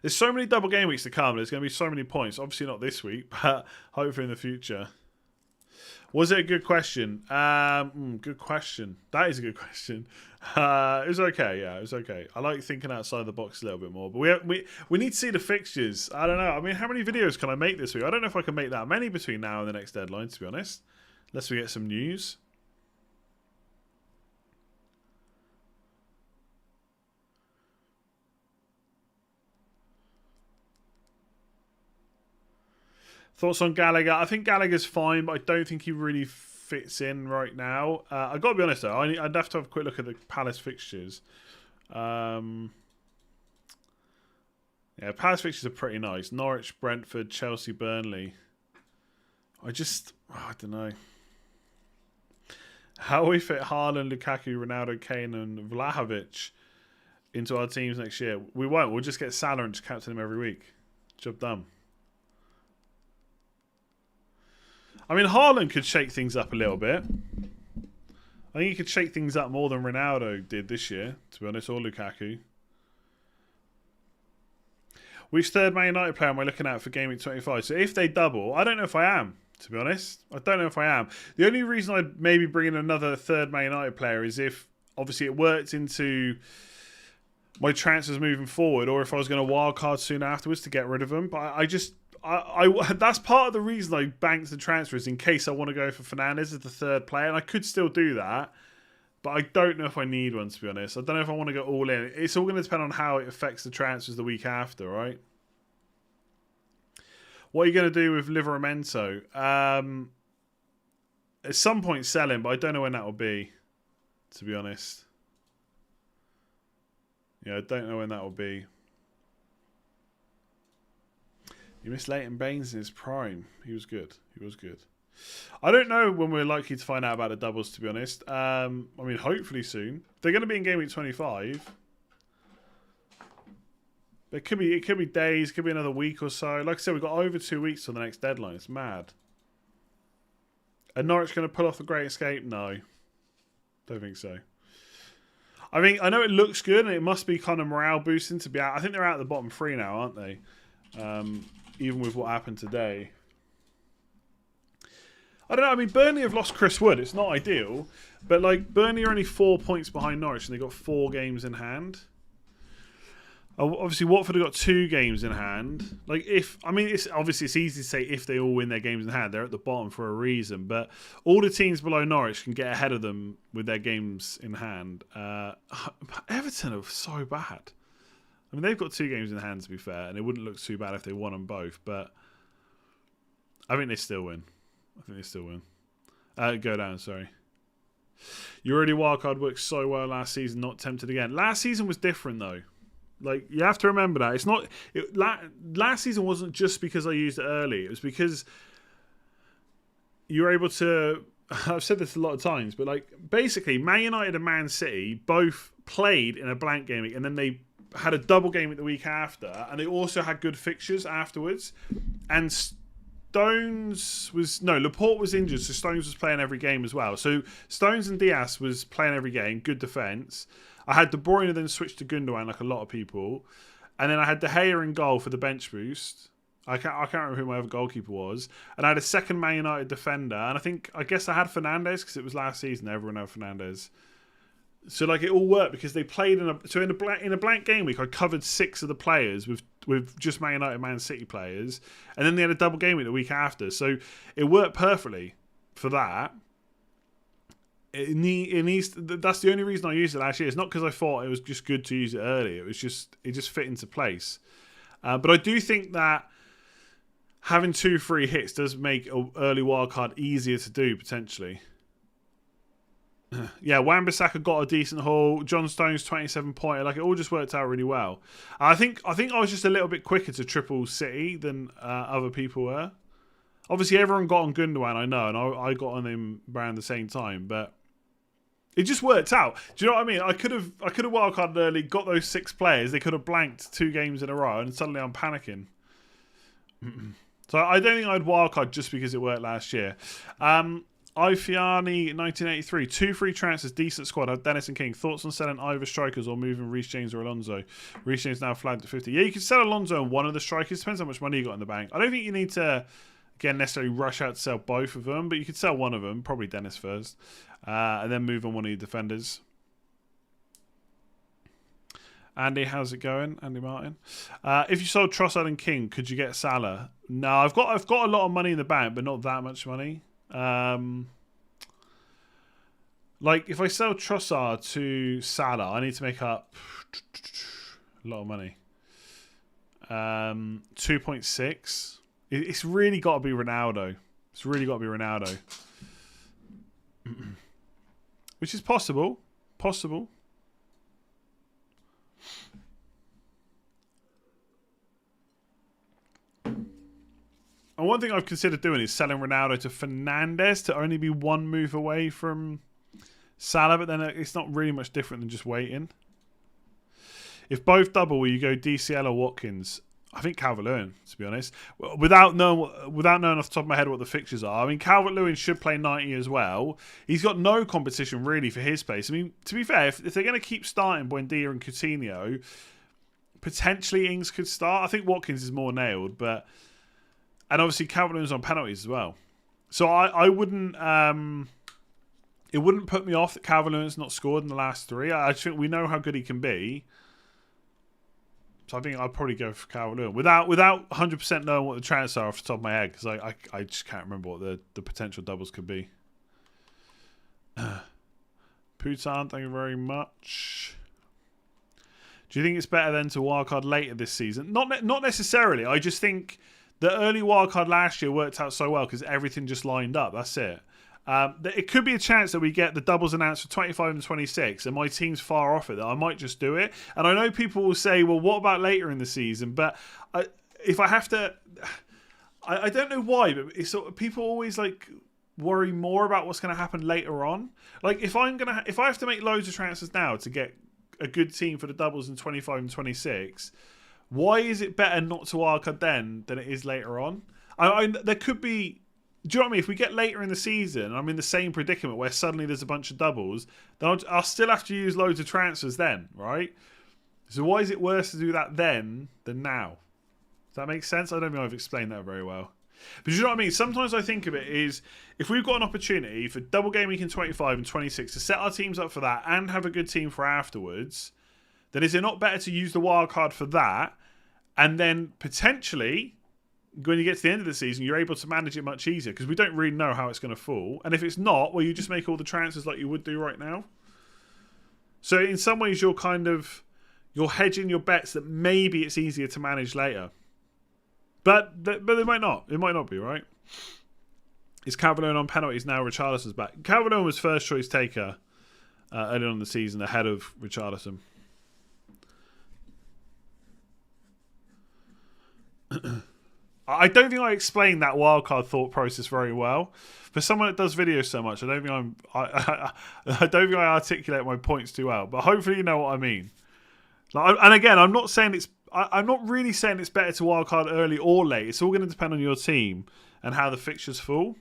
There's so many double game weeks to come. There's going to be so many points. Obviously not this week, but hopefully in the future. Was it a good question? Good question. That is a good question. It was okay. Yeah, it was okay. I like thinking outside the box a little bit more. But we need to see the fixtures. I don't know. I mean, how many videos can I make this week? I don't know if I can make that many between now and the next deadline, to be honest. Unless we get some news. Thoughts on Gallagher? I think Gallagher's fine, but I don't think he really fits in right now. I've got to be honest though, I'd have to have a quick look at the Palace fixtures. Yeah, Palace fixtures are pretty nice. Norwich, Brentford, Chelsea, Burnley. I don't know. How we fit Haaland, Lukaku, Ronaldo, Kane and Vlahovic into our teams next year? We won't. We'll just get Salah and just captain him every week. Job done. I mean, Haaland could shake things up a little bit. I think he could shake things up more than Ronaldo did this year, to be honest, or Lukaku. Which third Man United player am I looking at for Game Week 25? So if they double, I don't know if I am, to be honest. I don't know if I am. The only reason I'd maybe bring in another third Man United player is if, obviously, it worked into my transfers moving forward, or if I was going to wildcard soon afterwards to get rid of them. But I that's part of the reason I banked the transfers, in case I want to go for Fernandes as the third player, and I could still do that. But I don't know if I need one, to be honest. I don't know if I want to go all in. It's all going to depend on how it affects the transfers the week after, right? What are you going to do with Livramento? At some point sell him, but I don't know when that will be, to be honest. Yeah, I don't know when that will be. You missed Leighton Baines in his prime. He was good. He was good. I don't know when we're likely to find out about the doubles, to be honest. I mean, hopefully soon. They're going to be in Game Week 25. It could be days, it could be another week or so. Like I said, we've got over 2 weeks till the next deadline. It's mad. Are Norwich going to pull off the Great Escape? No. Don't think so. I mean, I know it looks good and it must be kind of morale boosting to be out. I think they're out of the bottom 3 now, aren't they? Even with what happened today. I don't know. I mean, Burnley have lost Chris Wood. It's not ideal. But, like, Burnley are only 4 points behind Norwich and they've got 4 games in hand. Obviously, Watford have got 2 games in hand. Like, it's easy to say if they all win their games in hand. They're at the bottom for a reason. But all the teams below Norwich can get ahead of them with their games in hand. Everton are so bad. I mean, they've got 2 games in hand, to be fair, and it wouldn't look too bad if they won them both. But I think they still win. Go down, sorry. Your early wildcard worked so well last season, not tempted again. Last season was different, though. Like, you have to remember that. Last season wasn't just because I used it early. It was because you were able to... I've said this a lot of times, but, like, basically, Man United and Man City both played in a blank game week, and then they had a double game week the week after, and they also had good fixtures afterwards. And Laporte was injured, so Stones was playing every game as well. So Stones and Diaz was playing every game, good defence. I had De Bruyne then switch to Gundogan like a lot of people. And then I had De Gea in goal for the bench boost. I can't remember who my other goalkeeper was. And I had a second Man United defender. And I guess I had Fernandes because it was last season. Everyone had Fernandes. So like it all worked because they played in a blank game week. I covered 6 of the players with just Man United, Man City players. And then they had a double game week the week after. So it worked perfectly for that. That's the only reason I used it last year. It's not because I thought it was just good to use it early. It just fit into place. But I do think that having 2 free hits does make an early wildcard easier to do potentially. Yeah, Wan-Bissaka got a decent haul. John Stones 27-pointer. Like it all just worked out really well. I think I was just a little bit quicker to triple City than other people were. Obviously, everyone got on Gundogan, I know, and I got on him around the same time, but it just worked out. Do you know what I mean? I could have wildcarded early, got those 6 players. They could have blanked 2 games in a row, and suddenly I'm panicking. So I don't think I'd wildcard just because it worked last year. Ifiani 1983, 2 free transfers, decent squad. Have Dennis and King. Thoughts on selling either strikers or moving Reece James or Alonso? Reece James now flagged at 50. Yeah, you could sell Alonso and one of the strikers. Depends how much money you got in the bank. I don't think you need to, again, necessarily rush out to sell both of them, but you could sell one of them, probably Dennis first, and then move on one of your defenders. Andy, how's it going? Andy Martin. If you sold Trossard and King, could you get Salah? No, I've got a lot of money in the bank, but not that much money. Like if I sell Trossard to Salah, I need to make up a lot of money. 2.6. It's really got to be Ronaldo. It's really got to be Ronaldo. Which is possible. Possible. And one thing I've considered doing is selling Ronaldo to Fernandes to only be one move away from Salah, but then it's not really much different than just waiting. If both double, will you go DCL or Watkins? I think Calvert-Lewin, to be honest. Without knowing off the top of my head what the fixtures are. I mean, Calvert-Lewin should play 90 as well. He's got no competition really for his place. I mean, to be fair, if they're going to keep starting Buendia and Coutinho, potentially Ings could start. I think Watkins is more nailed, but... And obviously Calvert-Lewin's on penalties as well. So I wouldn't... it wouldn't put me off that Calvert-Lewin's not scored in the last 3. I think we know how good he can be. So I think I'd probably go for Calvert-Lewin. Without 100% knowing what the transfers are off the top of my head. Because I just can't remember what the potential doubles could be. Putan, thank you very much. Do you think it's better then to wildcard later this season? Not necessarily. I just think... The early wildcard last year worked out so well because everything just lined up. That's it. It could be a chance that we get the doubles announced for 25 and 26 and my team's far off it that I might just do it. And I know people will say, well, what about later in the season? But if I have to... I don't know why, but it's sort of, people always like worry more about what's going to happen later on. Like if I have to make loads of transfers now to get a good team for the doubles in 25 and 26... Why is it better not to wildcard then than it is later on? There could be... Do you know what I mean? If we get later in the season and I'm in the same predicament where suddenly there's a bunch of doubles, then I'll still have to use loads of transfers then, right? So why is it worse to do that then than now? Does that make sense? I don't think I've explained that very well. But you know what I mean? Sometimes I think of it is, if we've got an opportunity for double game week in 25 and 26 to set our teams up for that and have a good team for afterwards... then is it not better to use the wild card for that and then potentially when you get to the end of the season you're able to manage it much easier because we don't really know how it's going to fall, and if it's not, well, you just make all the transfers like you would do right now. So in some ways you're hedging your bets that maybe it's easier to manage later, but it might not be, right? Is Calvert-Lewin on penalties now? Richarlison's back. Calvert-Lewin was first choice taker early on in the season ahead of Richarlison. I don't think I explained that wildcard thought process very well. For someone that does videos so much, I don't think I articulate my points too well. But hopefully you know what I mean. And again, I'm not really saying it's better to wildcard early or late. It's all going to depend on your team and how the fixtures fall.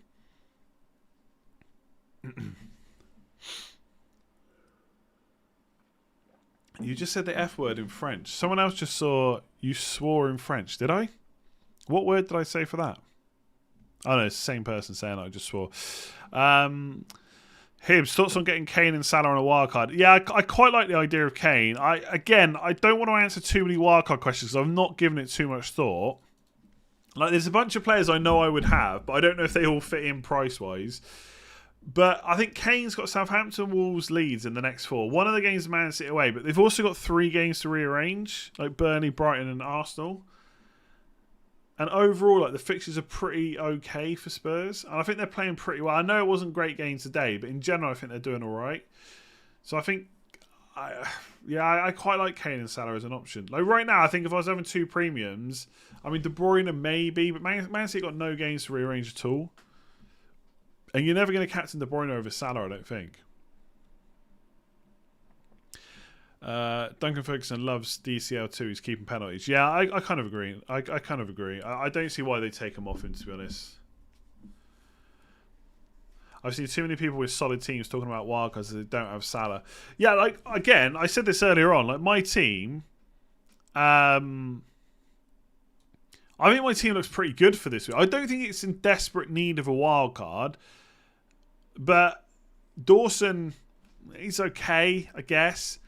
You just said the F word in French. Someone else just saw you swore in French. Did I? What word did I say for that? Oh, no, it's the same person saying I just swore. Hibbs, thoughts on getting Kane and Salah on a wildcard? Yeah, I quite like the idea of Kane. I don't want to answer too many wildcard questions because I've not given it too much thought. Like, there's a bunch of players I know I would have, but I don't know if they all fit in price-wise. But I think Kane's got Southampton, Wolves, Leeds in the next 4. One of the games is Man City away, but they've also got 3 games to rearrange, like Burnley, Brighton and Arsenal. And overall, like, the fixtures are pretty okay for Spurs. And I think they're playing pretty well. I know it wasn't great games today, but in general, I think they're doing all right. So I think, I quite like Kane and Salah as an option. Like right now, I think if I was having 2 premiums, I mean, De Bruyne maybe, but Man City got no games to rearrange at all. And you're never going to captain De Bruyne over Salah, I don't think. Duncan Ferguson loves DCL2. He's keeping penalties. Yeah, I kind of agree. I kind of agree. I don't see why they take him off him, to be honest. I've seen too many people with solid teams talking about wildcards that don't have Salah. Yeah, like, again, I said this earlier on. Like, my team... I think my team looks pretty good for this week. I don't think it's in desperate need of a wildcard. But Dawson, he's okay, I guess.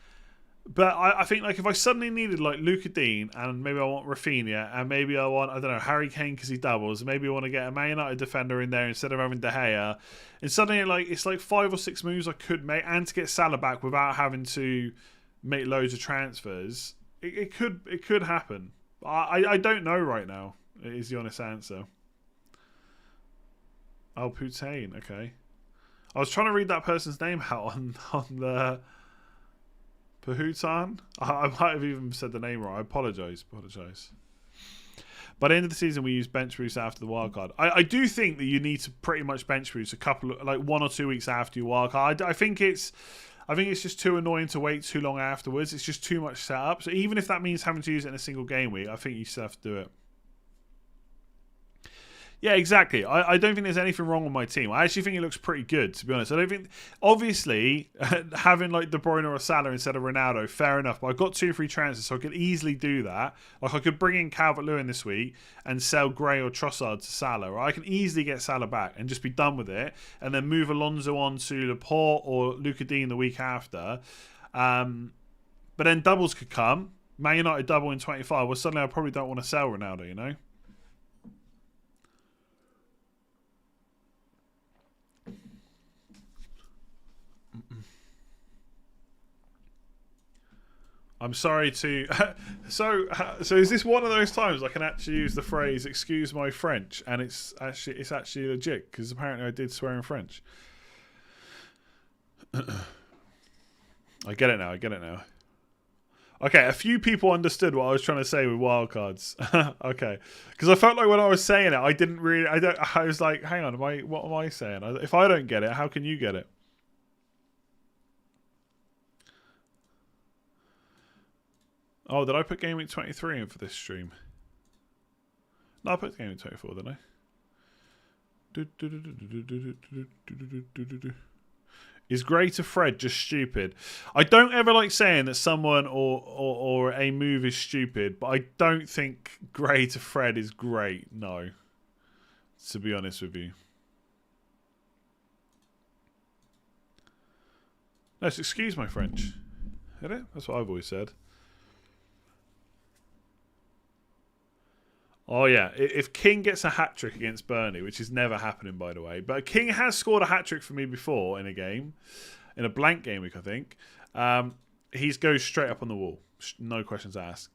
But I think, like, if I suddenly needed, like, Luka Dean, and maybe I want Rafinha, and maybe I want, I don't know, Harry Kane because he doubles, maybe I want to get a Man United defender in there instead of having De Gea, and suddenly, like, it's like 5 or 6 moves I could make, and to get Salah back without having to make loads of transfers, it could happen. I don't know right now. is the honest answer. Oh, Putain. Okay. I was trying to read that person's name out on the Pahutan. I might have even said the name wrong. I apologise. By the end of the season, we use bench boost after the wildcard. I do think that you need to pretty much bench boost a couple of, like 1 or 2 weeks after your wildcard. I think it's just too annoying to wait too long afterwards. It's just too much setup. So even if that means having to use it in a single game week, I think you still have to do it. Yeah, exactly. I don't think there's anything wrong with my team. I actually think it looks pretty good, to be honest. I don't think... Obviously, having like De Bruyne or Salah instead of Ronaldo, fair enough. But I've got 2 free transfers, so I could easily do that. Like, I could bring in Calvert-Lewin this week and sell Gray or Trossard to Salah. Right? I can easily get Salah back and just be done with it. And then move Alonso on to Laporte or Luka Dean the week after. But then doubles could come. Man United double in 25. Well, suddenly I probably don't want to sell Ronaldo, you know? I'm sorry to... So is this one of those times I can actually use the phrase "excuse my French" and it's actually legit, because apparently I did swear in French. I get it now. Okay, a few people understood what I was trying to say with wildcards. Okay, because I felt like when I was saying it, I didn't really... I was like, hang on, what am I saying? If I don't get it, how can you get it? Oh, did I put Game Week 23 in for this stream? No, I put Game Week 24, didn't I? Is Gray to Fred just stupid? I don't ever like saying that someone or a move is stupid, but I don't think Gray to Fred is great, no. To be honest with you. No, excuse my French. Is it? That's what I've always said. Oh, yeah. If King gets a hat-trick against Burnley, which is never happening, by the way, but King has scored a hat-trick for me before in a game, in a blank game week, I think. He goes straight up on the wall. No questions asked.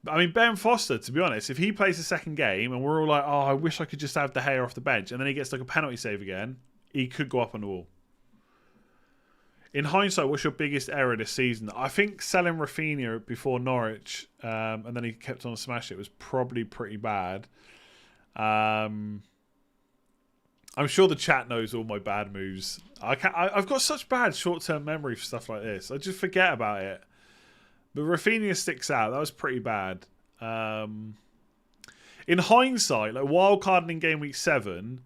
I mean, Ben Foster, to be honest, if he plays the second game and we're all like, oh, I wish I could just have De Gea off the bench, and then he gets like a penalty save again, he could go up on the wall. In hindsight, what's your biggest error this season? I think selling Rafinha before Norwich, and then he kept on smashing it, was probably pretty bad. I'm sure the chat knows all my bad moves. I've got such bad short-term memory for stuff like this. I just forget about it. But Rafinha sticks out. That was pretty bad. In hindsight, like wildcarding in Game Week 7...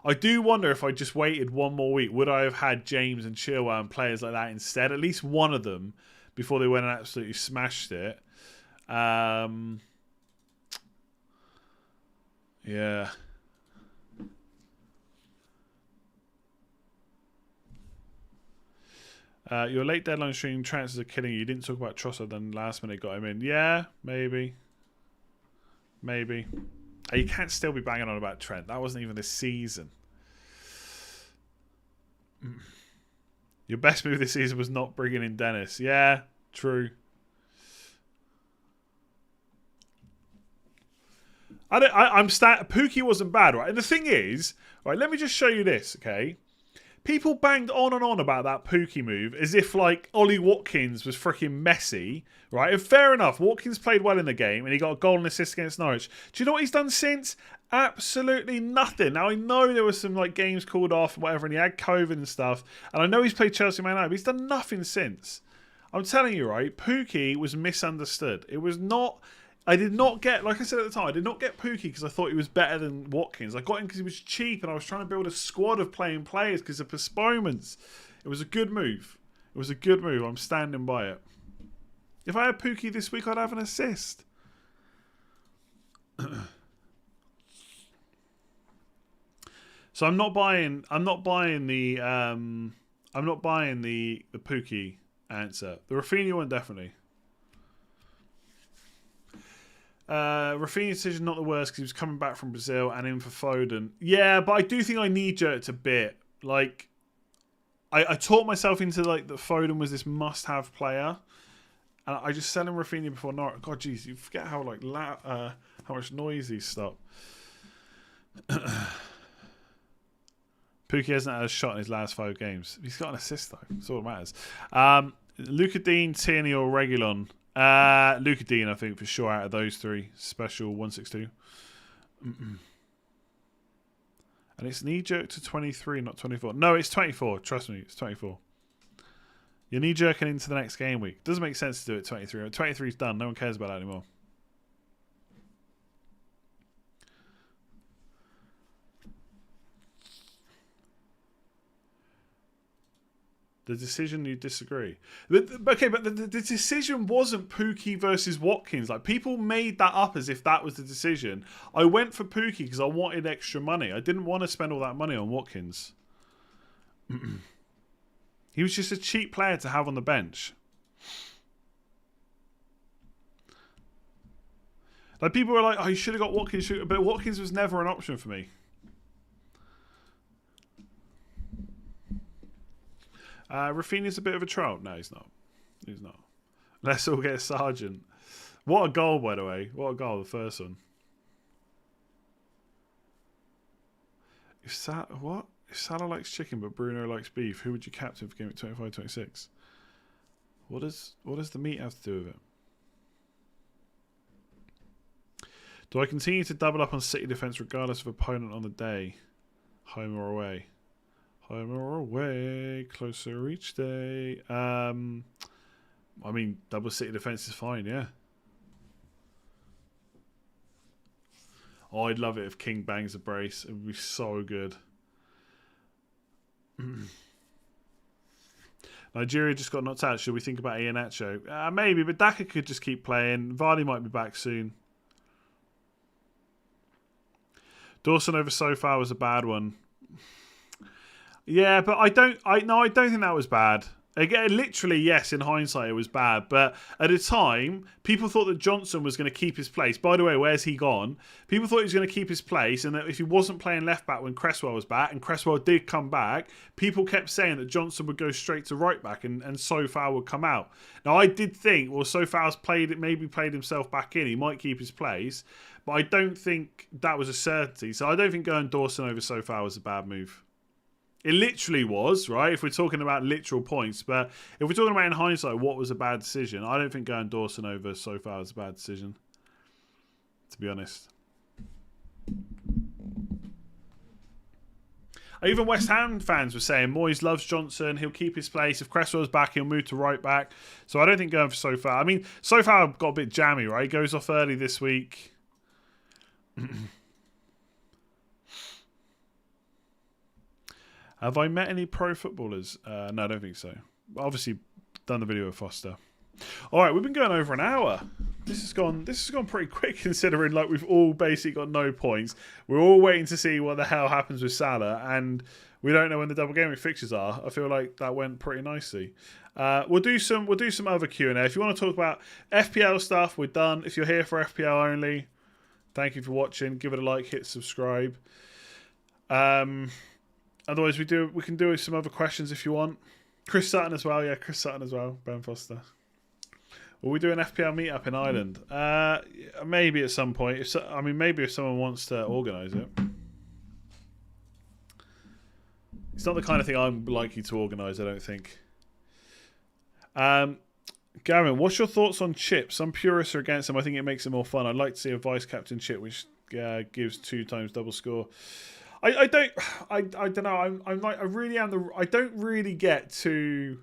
I do wonder if I just waited one more week, would I have had James and Chilwell and players like that instead? At least one of them before they went and absolutely smashed it. Yeah. Your late deadline stream transfers are killing you. You didn't talk about Trossard, then last minute got him in. Yeah, maybe. You can't still be banging on about Trent. That wasn't even this season. Your best move this season was not bringing in Dennis. Yeah, true. Pookie wasn't bad, right? And the thing is, right, let me just show you this, okay? People banged on and on about that Pookie move as if, like, Ollie Watkins was freaking Messi, right? And fair enough, Watkins played well in the game and he got a goal and assist against Norwich. Do you know what he's done since? Absolutely nothing. Now, I know there were some, like, games called off and whatever, and he had COVID and stuff, and I know he's played Chelsea Man United, but he's done nothing since. I'm telling you, right, Pookie was misunderstood. It was not... I did not get, like I said at the time, I did not get Pookie because I thought he was better than Watkins. I got him because he was cheap and I was trying to build a squad of playing players because of postponements. It was a good move. I'm standing by it. If I had Pookie this week, I'd have an assist. So I'm not buying the Pookie answer. The Rafinha one, definitely. Rafinha's decision not the worst because he was coming back from Brazil and in for Foden. Yeah, but I do think I knee-jerked a bit. Like, I taught myself into like that Foden was this must-have player, and I just sell him Rafinha before Norwich. God, jeez, you forget how like How much noise he's stopped. Pookie hasn't had a shot in his last 5 games. He's got an assist, though. That's all that matters. Luca Dean, Tierney, or Regulon? Luca Dean, I think, for sure, out of those 3. Special 162. And it's knee-jerk to 23, not 24. No, it's 24. Trust me, it's 24. You're knee-jerking into the next game week. Doesn't make sense to do it 23. 23 is done. No one cares about that anymore. The decision, you disagree. Okay, but the decision wasn't Pookie versus Watkins. Like, people made that up as if that was the decision. I went for Pookie because I wanted extra money. I didn't want to spend all that money on Watkins. He was just a cheap player to have on the bench. Like, people were like, oh, you should have got Watkins. But Watkins was never an option for me. Rafinha's a bit of a trout. No, he's not. He's not. Let's all get Sargent. What a goal, by the way. What a goal, the first one. If Salah likes chicken but Bruno likes beef, who would you captain for game at 25-26? What does the meat have to do with it? Do I continue to double up on City defence regardless of opponent on the day? Home or away? Home or away, closer each day. I mean, double City defence is fine, yeah. Oh, I'd love it if King bangs a brace. It would be so good. Nigeria just got knocked out. Should we think about Iheanacho? Maybe, but Daka could just keep playing. Vardy might be back soon. Dawson over so far was a bad one. Yeah, but I don't think that was bad. Again, literally, yes, in hindsight, it was bad. But at the time, people thought that Johnson was going to keep his place. By the way, where's he gone? People thought he was going to keep his place, and that if he wasn't playing left back when Cresswell was back, and Cresswell did come back, people kept saying that Johnson would go straight to right back, and Sofal would come out. Now, I did think, well, Sofal's maybe played himself back in. He might keep his place, but I don't think that was a certainty. So I don't think going Dawson over Sofal was a bad move. It literally was, right? If we're talking about literal points. But if we're talking about in hindsight, what was a bad decision? I don't think going Dawson over so far is a bad decision, to be honest. Even West Ham fans were saying Moyes loves Johnson. He'll keep his place. If Cresswell's back, he'll move to right back. So I don't think going for so far. I mean, so far got a bit jammy, right? He goes off early this week. Have I met any pro footballers? No, I don't think so. Obviously, done the video with Foster. All right, we've been going over an hour. This has gone pretty quick considering like we've all basically got no points. We're all waiting to see what the hell happens with Salah, and we don't know when the double game week fixtures are. I feel like that went pretty nicely. We'll do some other Q&A. If you want to talk about FPL stuff, we're done. If you're here for FPL only, thank you for watching. Give it a like, hit subscribe. Otherwise, we can do some other questions if you want. Chris Sutton as well. Yeah, Chris Sutton as well. Ben Foster. Will we do an FPL meetup in Ireland? Maybe at some point. Maybe if someone wants to organise it. It's not the kind of thing I'm likely to organise, I don't think. Gavin, what's your thoughts on chips? Some purists are against them. I think it makes it more fun. I'd like to see a vice captain chip which gives 2 times double score. I don't know. I don't really get too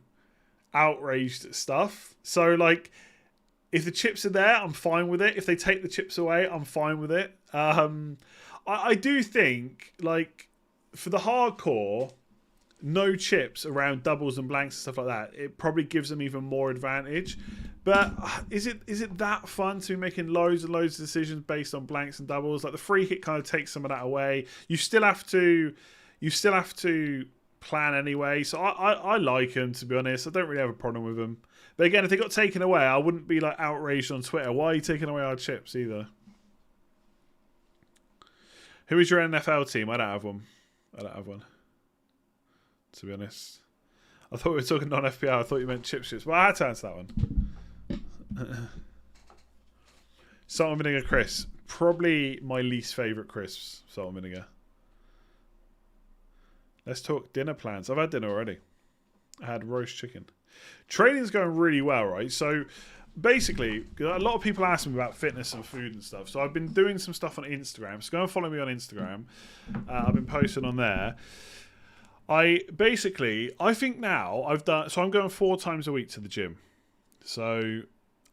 outraged at stuff. So like, if the chips are there, I'm fine with it. If they take the chips away, I'm fine with it. I do think like for the hardcore, no chips around doubles and blanks and stuff like that, it probably gives them even more advantage. But is it that fun to be making loads and loads of decisions based on blanks and doubles? Like the free hit kind of takes some of that away. You still have to plan anyway. So I like them, to be honest. I don't really have a problem with them. But again, if they got taken away, I wouldn't be like outraged on Twitter. Why are you taking away our chips either? Who is your NFL team? I don't have one. To be honest. I thought we were talking non-FPL. I thought you meant chips. Well, I had to answer that one. Salt and vinegar Chris. Probably my least favourite crisps, salt and vinegar. Let's talk dinner plans. I've had dinner already. I had roast chicken. Training's going really well, right? So basically, a lot of people ask me about fitness and food and stuff. So I've been doing some stuff on Instagram. So go and follow me on Instagram. I've been posting on there. I think now I've done. So I'm going 4 times a week to the gym. So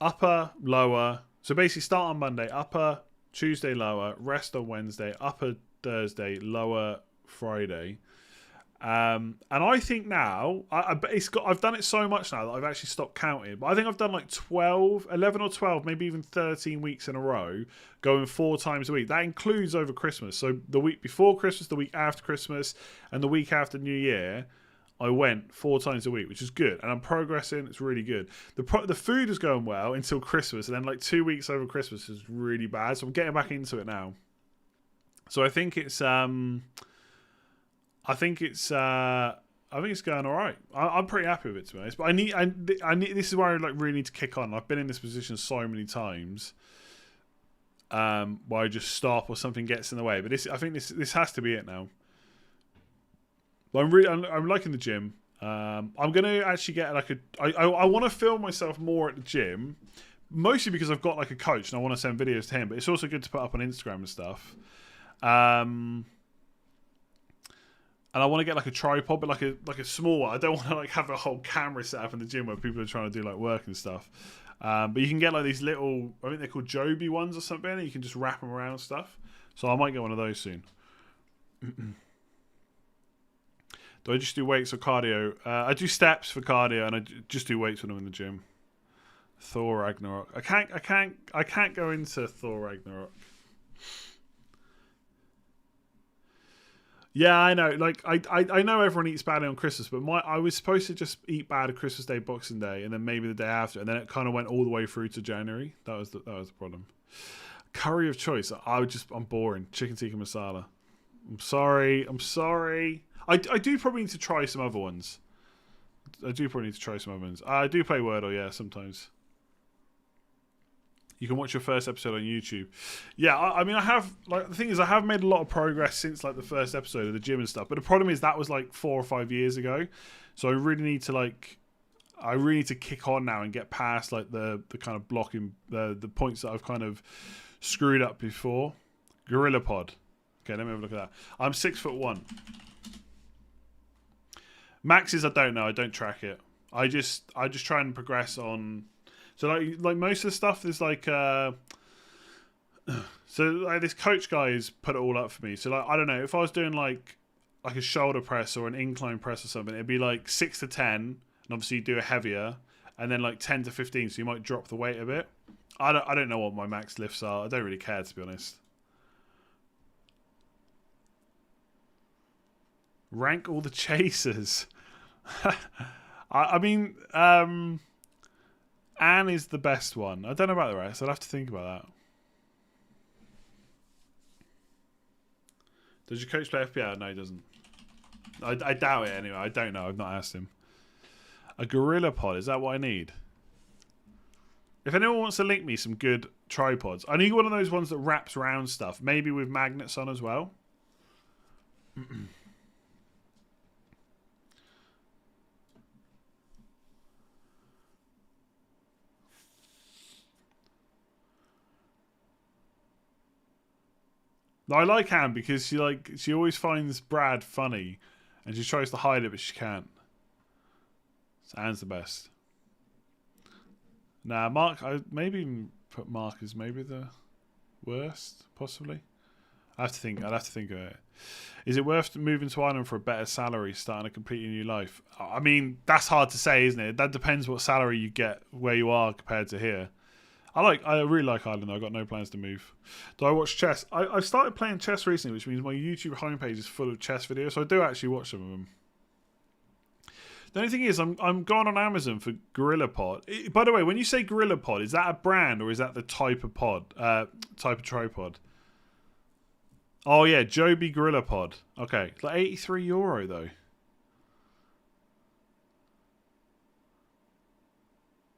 upper, lower. So basically start on Monday, upper, Tuesday, lower, rest on Wednesday, upper Thursday, lower Friday. And I think now, I've done it so much now that I've actually stopped counting. But I think I've done like 11 or 12, maybe even 13 weeks in a row, going 4 times a week. That includes over Christmas. So the week before Christmas, the week after Christmas, and the week after New Year, I went 4 times a week, which is good. And I'm progressing. It's really good. The food is going well until Christmas. And then like 2 weeks over Christmas is really bad. So I'm getting back into it now. So I think it's going all right. I'm pretty happy with it, to be honest. But I need. This is where I like really need to kick on. I've been in this position so many times, where I just stop or something gets in the way. But I think this has to be it now. But I'm liking the gym. I'm gonna actually get like I want to film myself more at the gym, mostly because I've got like a coach and I want to send videos to him. But it's also good to put up on Instagram and stuff. And I want to get like a tripod, but like a small one. I don't want to like have a whole camera set up in the gym where people are trying to do like work and stuff. But you can get like these little, I think they're called Joby ones or something, and you can just wrap them around stuff. So I might get one of those soon. Do I just do weights or cardio? I do steps for cardio, and I just do weights when I'm in the gym. Thor Ragnarok. I can't go into Thor Ragnarok. Yeah, I know. Like I know everyone eats badly on Christmas, but I was supposed to just eat bad at Christmas Day, Boxing Day, and then maybe the day after, and then it kind of went all the way through to January. That was the problem. Curry of choice. I'm boring. Chicken tikka masala. I'm sorry. I do probably need to try some other ones. I do play Wordle, yeah, sometimes. You can watch your first episode on YouTube. Yeah, I mean, I have, like, the thing is, I have made a lot of progress since, like, the first episode of the gym and stuff. But the problem is that was, like, 4 or 5 years ago. So I really need to kick on now and get past, like, the kind of blocking, the points that I've kind of screwed up before. Gorilla Pod. Okay, let me have a look at that. I'm 6'1". Maxes, I don't know. I don't track it. I just try and progress on. So like most of the stuff is like so like this coach guy has put it all up for me. So like I don't know, if I was doing like a shoulder press or an incline press or something, it'd be like 6 to 10, and obviously you do a heavier, and then like 10 to 15, so you might drop the weight a bit. I don't know what my max lifts are. I don't really care, to be honest. Rank all the chasers. I mean, Anne is the best one. I don't know about the rest. I'll have to think about that. Does your coach play FPL? No, he doesn't. I doubt it anyway. I don't know. I've not asked him. A gorilla pod. Is that what I need? If anyone wants to link me some good tripods, I need one of those ones that wraps around stuff. Maybe with magnets on as well. I like Anne because she always finds Brad funny, and she tries to hide it, but she can't. So Anne's the best. Nah, Mark. I maybe even put Mark as maybe the worst, possibly. I'd have to think of it. Is it worth moving to Ireland for a better salary, starting a completely new life? I mean, that's hard to say, isn't it? That depends what salary you get where you are compared to here. I really like Ireland. I've got no plans to move. Do I watch chess? I've started playing chess recently, which means my YouTube homepage is full of chess videos. So I do actually watch some of them. The only thing is, I'm going on Amazon for Gorilla Pod. By the way, when you say Gorilla Pod, is that a brand or is that the type of pod, type of tripod? Oh yeah, Joby Gorilla Pod. Okay, it's like €83 though.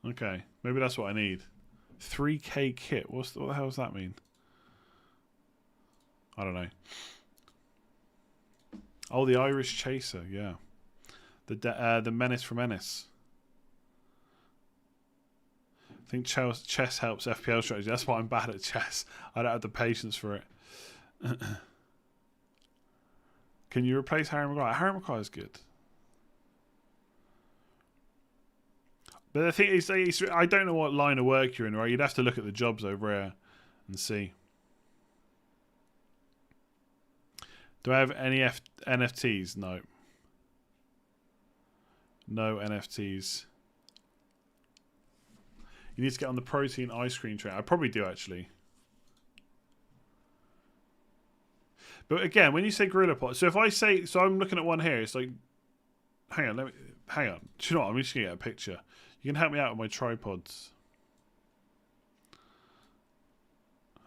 Okay, maybe that's what I need. 3K kit. What the hell does that mean? I don't know. Oh, the Irish Chaser, yeah. The Menace from Ennis. I think chess helps FPL strategy. That's why I'm bad at chess. I don't have the patience for it. Can you replace Harry Maguire? Harry Maguire is good. But the thing is, I don't know what line of work you're in, right? You'd have to look at the jobs over here and see. Do I have any NFTs? No. No NFTs. You need to get on the protein ice cream train. I probably do, actually. But again, when you say gorilla pot, so if I say, so I'm looking at one here, it's like, hang on. Do you know what? I'm just going to get a picture. You can help me out with my tripods.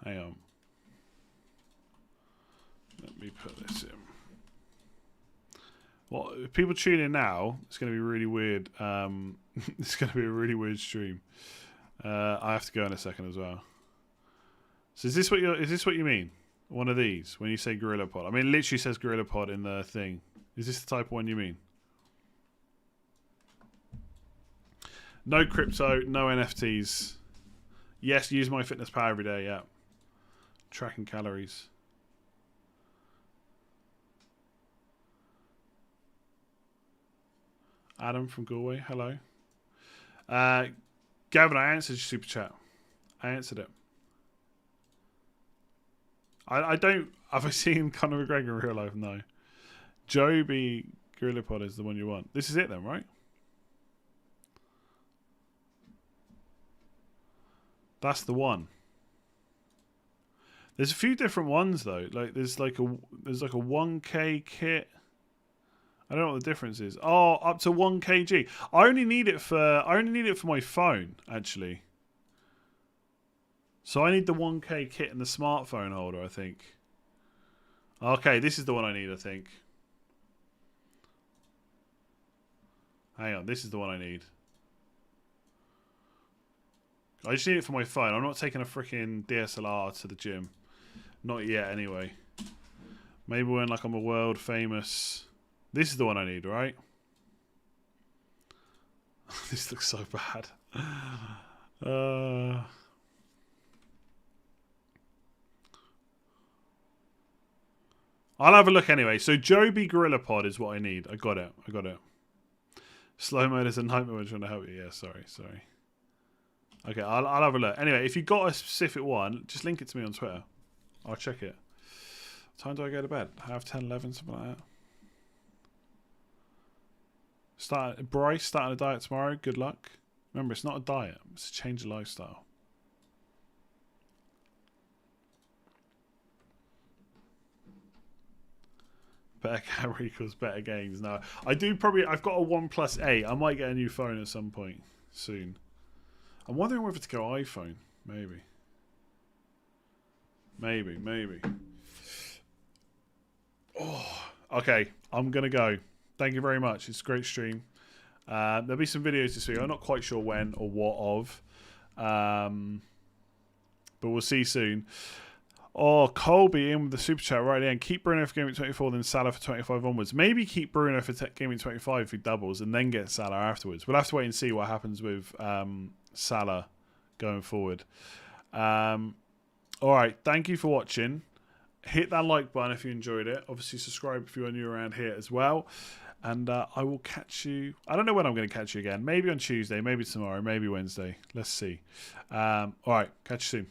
Hang on. Let me put this in. Well, if people tune in now, it's going to be really weird. It's going to be a really weird stream. I have to go in a second as well. So is this what you mean? One of these when you say gorilla pod? I mean, it literally says gorilla pod in the thing. Is this the type of one you mean? No crypto, no NFTs. Yes, use my fitness power every day. Yeah, tracking calories. Adam from Galway, hello. Gavin, I answered your super chat. I answered it. I don't. Have I seen Conor McGregor in real life? No. Joby GorillaPod is the one you want. This is it then, right? That's the one. There's a few different ones though. Like there's like a 1K kit. I don't know what the difference is. Oh, up to 1 kg. I only need it for my phone, actually. So I need the 1K kit and the smartphone holder, I think. Okay, this is the one I need, I think. Hang on, this is the one I need. I just need it for my phone. I'm not taking a freaking DSLR to the gym. Not yet, anyway. Maybe when like I'm a world famous... This is the one I need, right? This looks so bad. I'll have a look anyway. So Joby GorillaPod is what I need. I got it. Slow mode is a nightmare when trying to help you. Yeah, sorry. Okay, I'll have a look. Anyway, if you got a specific one, just link it to me on Twitter. I'll check it. What time do I go to bed? I have 10, 11, something like that. Bryce starting a diet tomorrow. Good luck. Remember, it's not a diet. It's a change of lifestyle. Better camera equals better games. No, I do probably. I've got a OnePlus 8. I might get a new phone at some point soon. I'm wondering whether to go iPhone. Maybe. Oh, okay. I'm gonna go. Thank you very much. It's a great stream. There'll be some videos this week. I'm not quite sure when or what of. But we'll see soon. Oh, Colby in with the super chat right then. Keep Bruno for Gameweek 24, then Salah for 25 onwards. Maybe keep Bruno for Gameweek 25 if he doubles, and then get Salah afterwards. We'll have to wait and see what happens with Salah going forward. All right. Thank you for watching. Hit that like button if you enjoyed it. Obviously, subscribe if you're new around here as well. And I will catch you. I don't know when I'm going to catch you again. Maybe on Tuesday, maybe tomorrow, maybe Wednesday. Let's see. All right. Catch you soon.